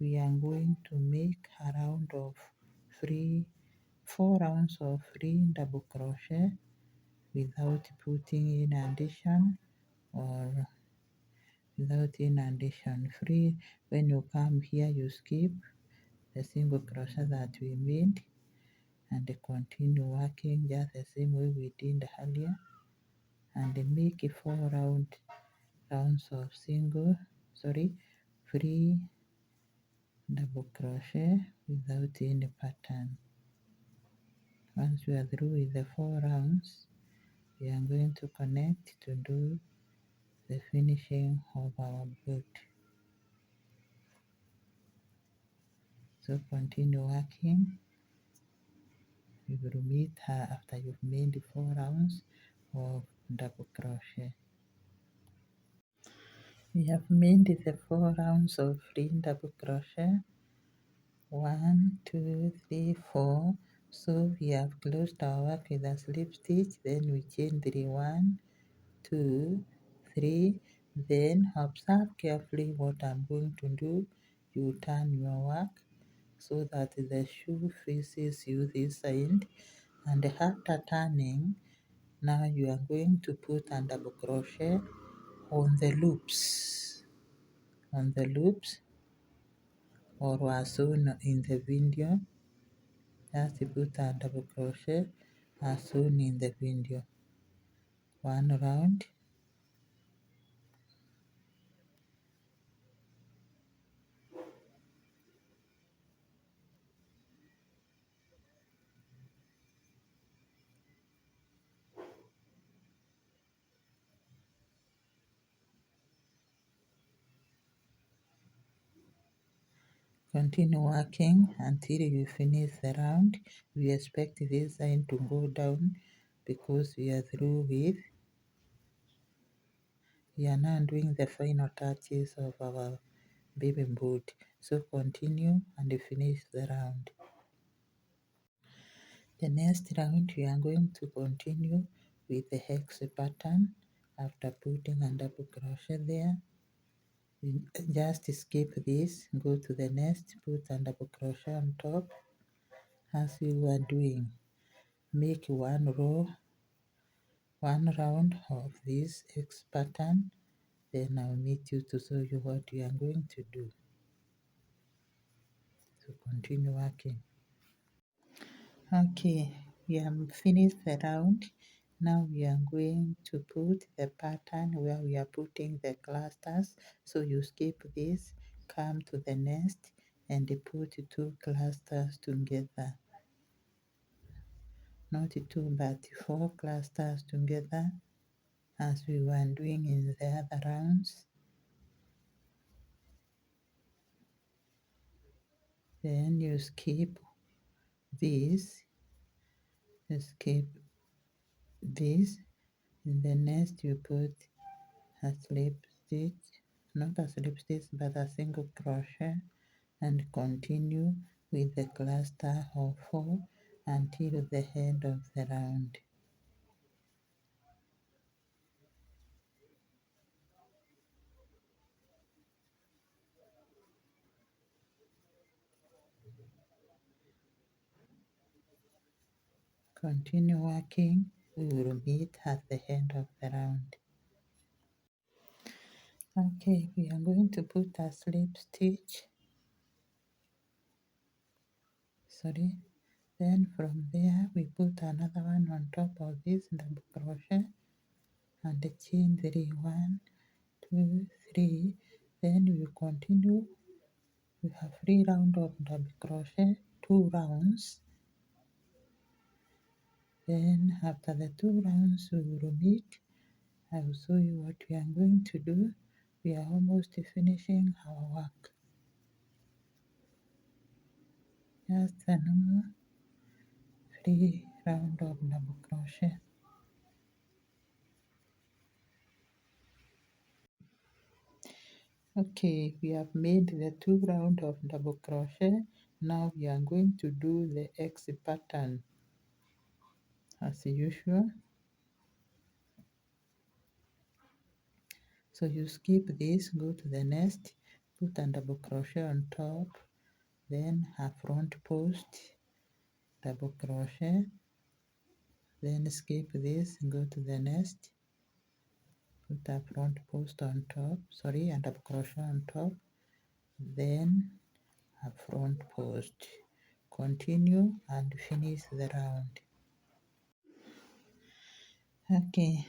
we are going to make a round of 4 rounds of free double crochet without putting in addition or without in addition. Free, when you come here, you skip the single crochet that we made and continue working just the same way we did earlier and make 4 rounds of free double crochet without any pattern. Once we are through with the 4 rounds, we are going to connect to do the finishing of our boot. So continue working. We will meet her after you've made 4 rounds of double crochet. We have made the 4 rounds of free double crochet. 1, 2, 3, 4. So we have closed our work with a slip stitch, then we chain 3, 1, 2, 3. Then observe carefully what I'm going to do. You turn your work so that the shoe faces you this side, and after turning, now you are going to put a double crochet on the loops or was shown in the video. Just put a double crochet as shown in the video. 1 round, continue working until you finish the round. We expect this line to go down because we are through with. We are now doing the final touches of our baby boot. So continue and finish the round. The next round we are going to continue with the hex pattern. After putting a double crochet there, just skip this, go to the next, put a double crochet on top as we were doing. Make 1 row one round of this X pattern, then I'll meet you to show you what you are going to do. So continue working. Okay, we have finished the round. Now we are going to put the pattern where we are putting the clusters. So you skip this, come to the next and put two clusters together. Not two but four clusters together as we were doing in the other rounds. Then you skip this, you skip this. In the next you put a slip stitch, not a slip stitch but a single crochet, and continue with the cluster of 4 until the end of the round. Continue working, we will meet at the end of the round. Okay, we are going to put a slip stitch, then from there we put another one on top of this double crochet and chain 3, 1, 2, 3. Then we continue, we have 3 rounds of double crochet, 2 rounds. Then after the 2 rounds we will meet. I will show you what we are going to do. We are almost finishing our work. Just a normal 3 round of double crochet. Okay, we have made the 2 round of double crochet. Now we are going to do the X pattern as usual. So you skip this, go to the next, put a double crochet on top, then a front post, double crochet, then skip this, go to the next, put a front post on top, a double crochet on top, then a front post. Continue and finish the round. Okay,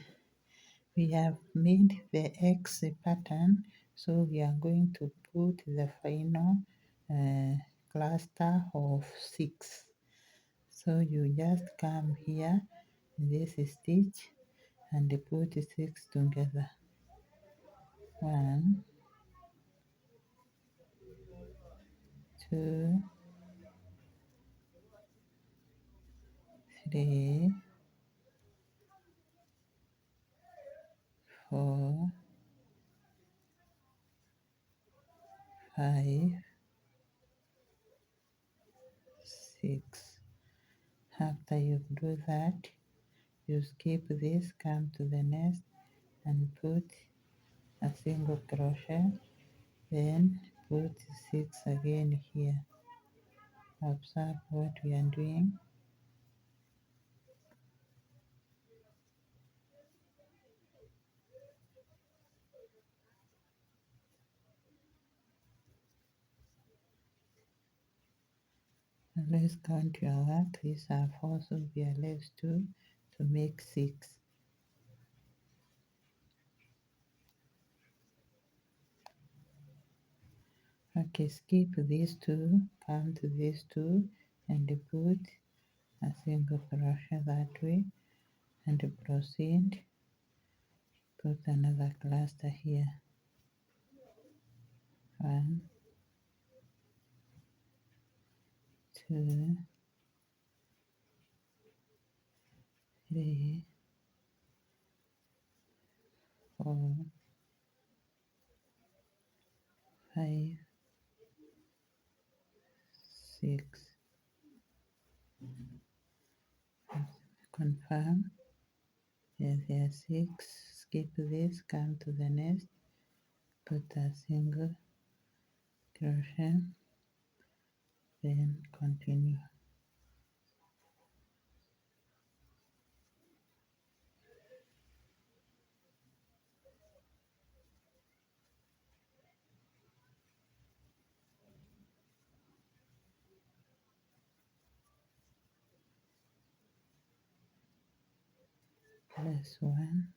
we have made the X pattern, so we are going to put the final cluster of 6. So you just come here in this stitch and put 6 together. 1, 2, 3, 4, 5, 6. After you do that, you skip this, come to the next and put a single crochet, then put 6 again here. Observe what we are doing. Let's count your work. These are 4, so we are left 2 to make 6. Okay, skip these 2, come to these 2 and put a single crochet that way and proceed. Put another cluster here. 1, 2, 3, 4, 5, 6. Confirm. Yes, there are 6. Skip this, come to the next, put a single crochet, then continue. Last one.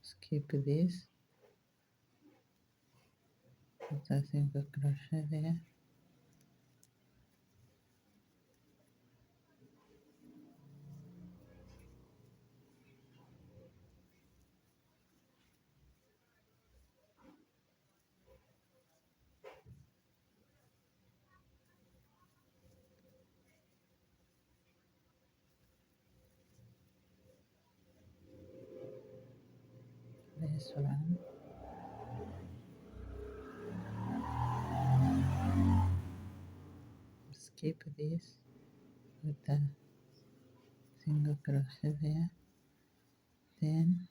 Skip this. Put a single crochet there. This one. Skip this. Put a single crochet there. Then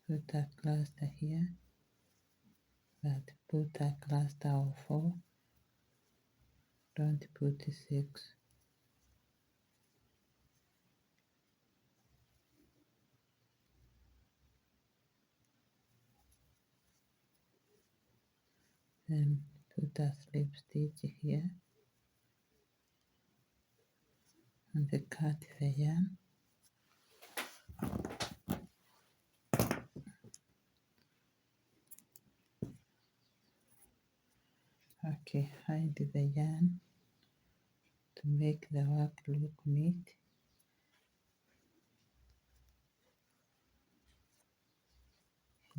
put a cluster here. But put a cluster of 4. Don't put 6. Then put a slip stitch here and cut the yarn. Okay, hide the yarn to make the work look neat.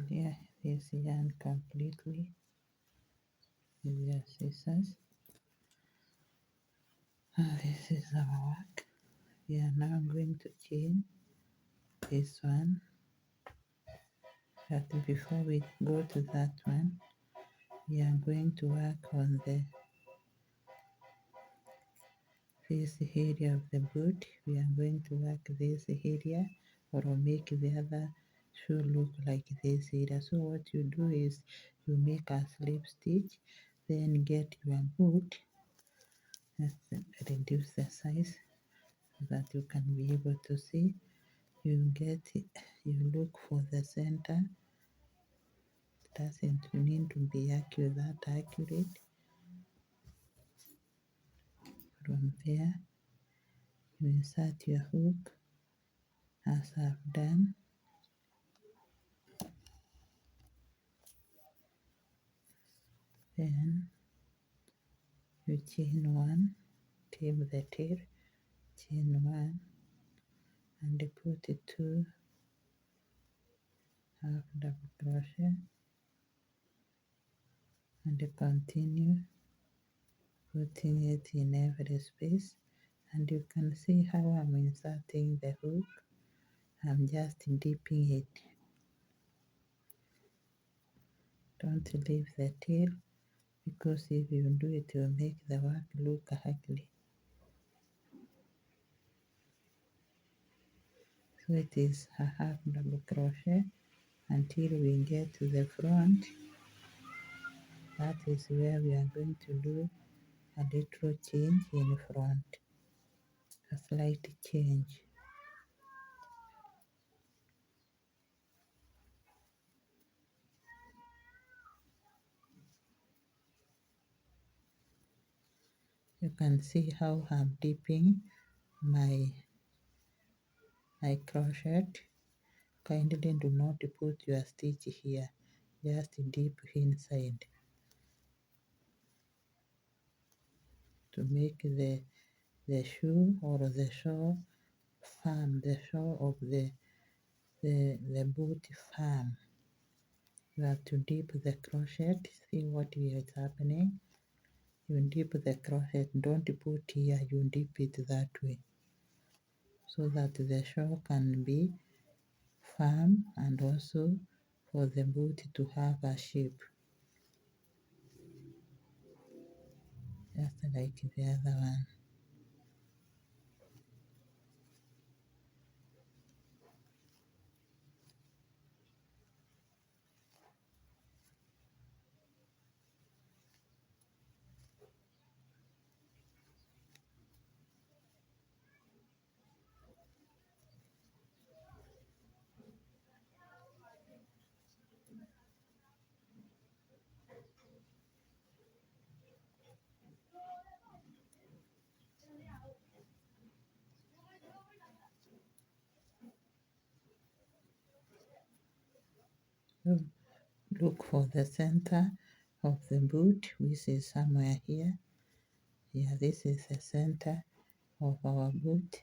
Clear this yarn completely with your scissors. This is our work. We are now going to chain this one, but before we go to that one, we are going to work on this area of the boot. We are going to work this area or make the other shoe look like this area. So what you do is you make a slip stitch, then get your boot, reduce the size so that you can be able to see. You get it, you look for the center. It doesn't need to be that accurate. From there, you insert your hook as I've done. Then you chain 1, trim the tail, chain 1, and put 2 half double crochet, and continue putting it in every space. And you can see how I'm inserting the hook. I'm just dipping it. Don't leave the tail, because if you do it, it will make the work look ugly. So it is a half double crochet until we get to the front. That is where we are going to do a little change in front, a slight change. You can see how I'm dipping my crochet. Kindly do not put your stitch here, just dip inside to make the shoe or the shawl firm, the shawl of the boot firm. You have to dip the crochet. See what is happening. You dip the crochet, don't put here, you dip it that way, so that the shawl can be firm and also for the boot to have a shape, just like the other one. look for the center of the boot, which is somewhere here. Yeah, this is the center of our boot.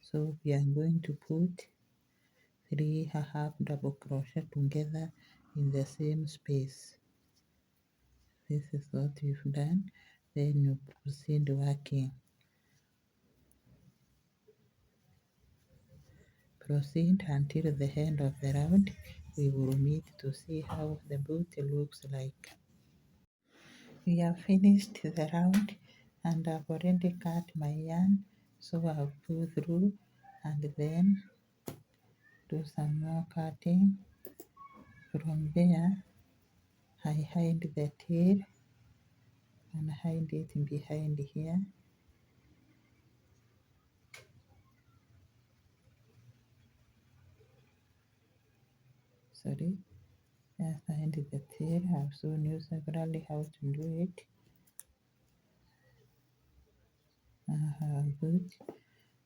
So we are going to put 3 half double crochet together in the same space. This is what we've done. Then you proceed working. Proceed until the end of the round. We will meet to see how the boot looks like. We have finished the round and I've already cut my yarn, so I'll pull through and then do some more cutting. From there, I hide the tail and hide it behind here. Sorry, just hide the tail. I've shown you severally how to do it. Good.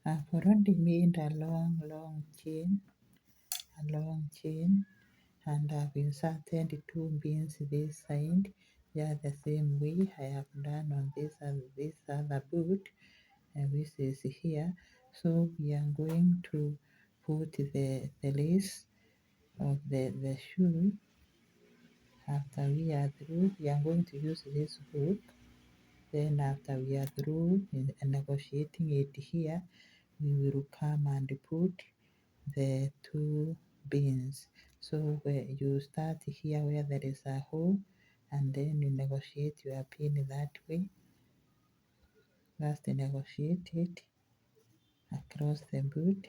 I've already made a long chain, and I've inserted 2 beans this side. Yeah, the same way I have done on this other boot, which is here. So we are going to put the lace of the shoe. After we are through, we are going to use this hook. Then after we are through negotiating it here, we will come and put the 2 beans. So where you start here where there is a hole, and then you negotiate your pin that way. First negotiate it across the boot.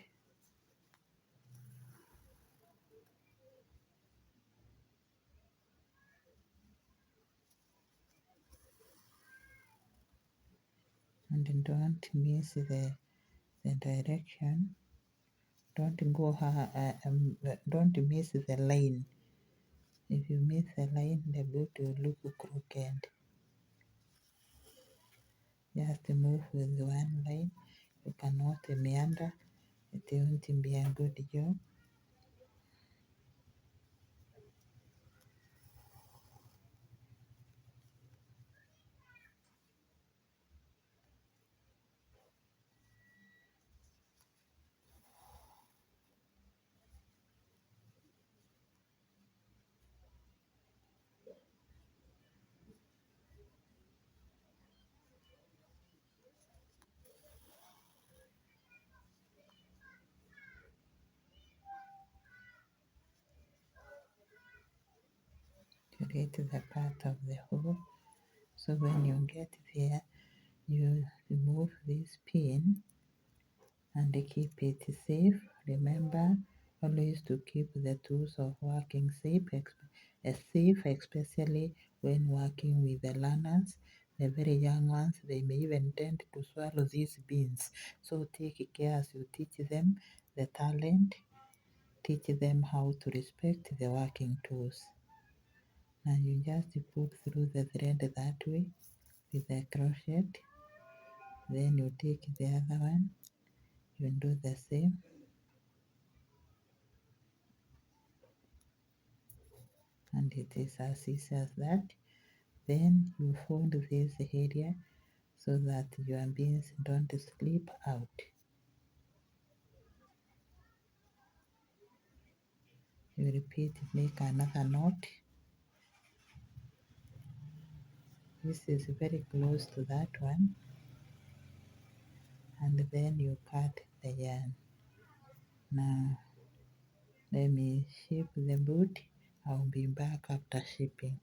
And don't miss the direction. Don't miss the line. If you miss the line, the boot will look crooked. Just move with one line. You cannot meander. It won't be a good job. Create the part of the hole. So when you get there, you remove this pin and keep it safe. Remember always to keep the tools of working safe, especially when working with the learners. The very young ones, they may even tend to swallow these beans. So take care as you teach them the talent, teach them how to respect the working tools. Now you just put through the thread that way with the crochet. Then you take the other one, you do the same, and it is as easy as that. Then you fold this area so that your beans don't slip out. You repeat, make another knot. This is very close to that one, and then you cut the yarn. Now let me ship the boot. I'll be back after shipping.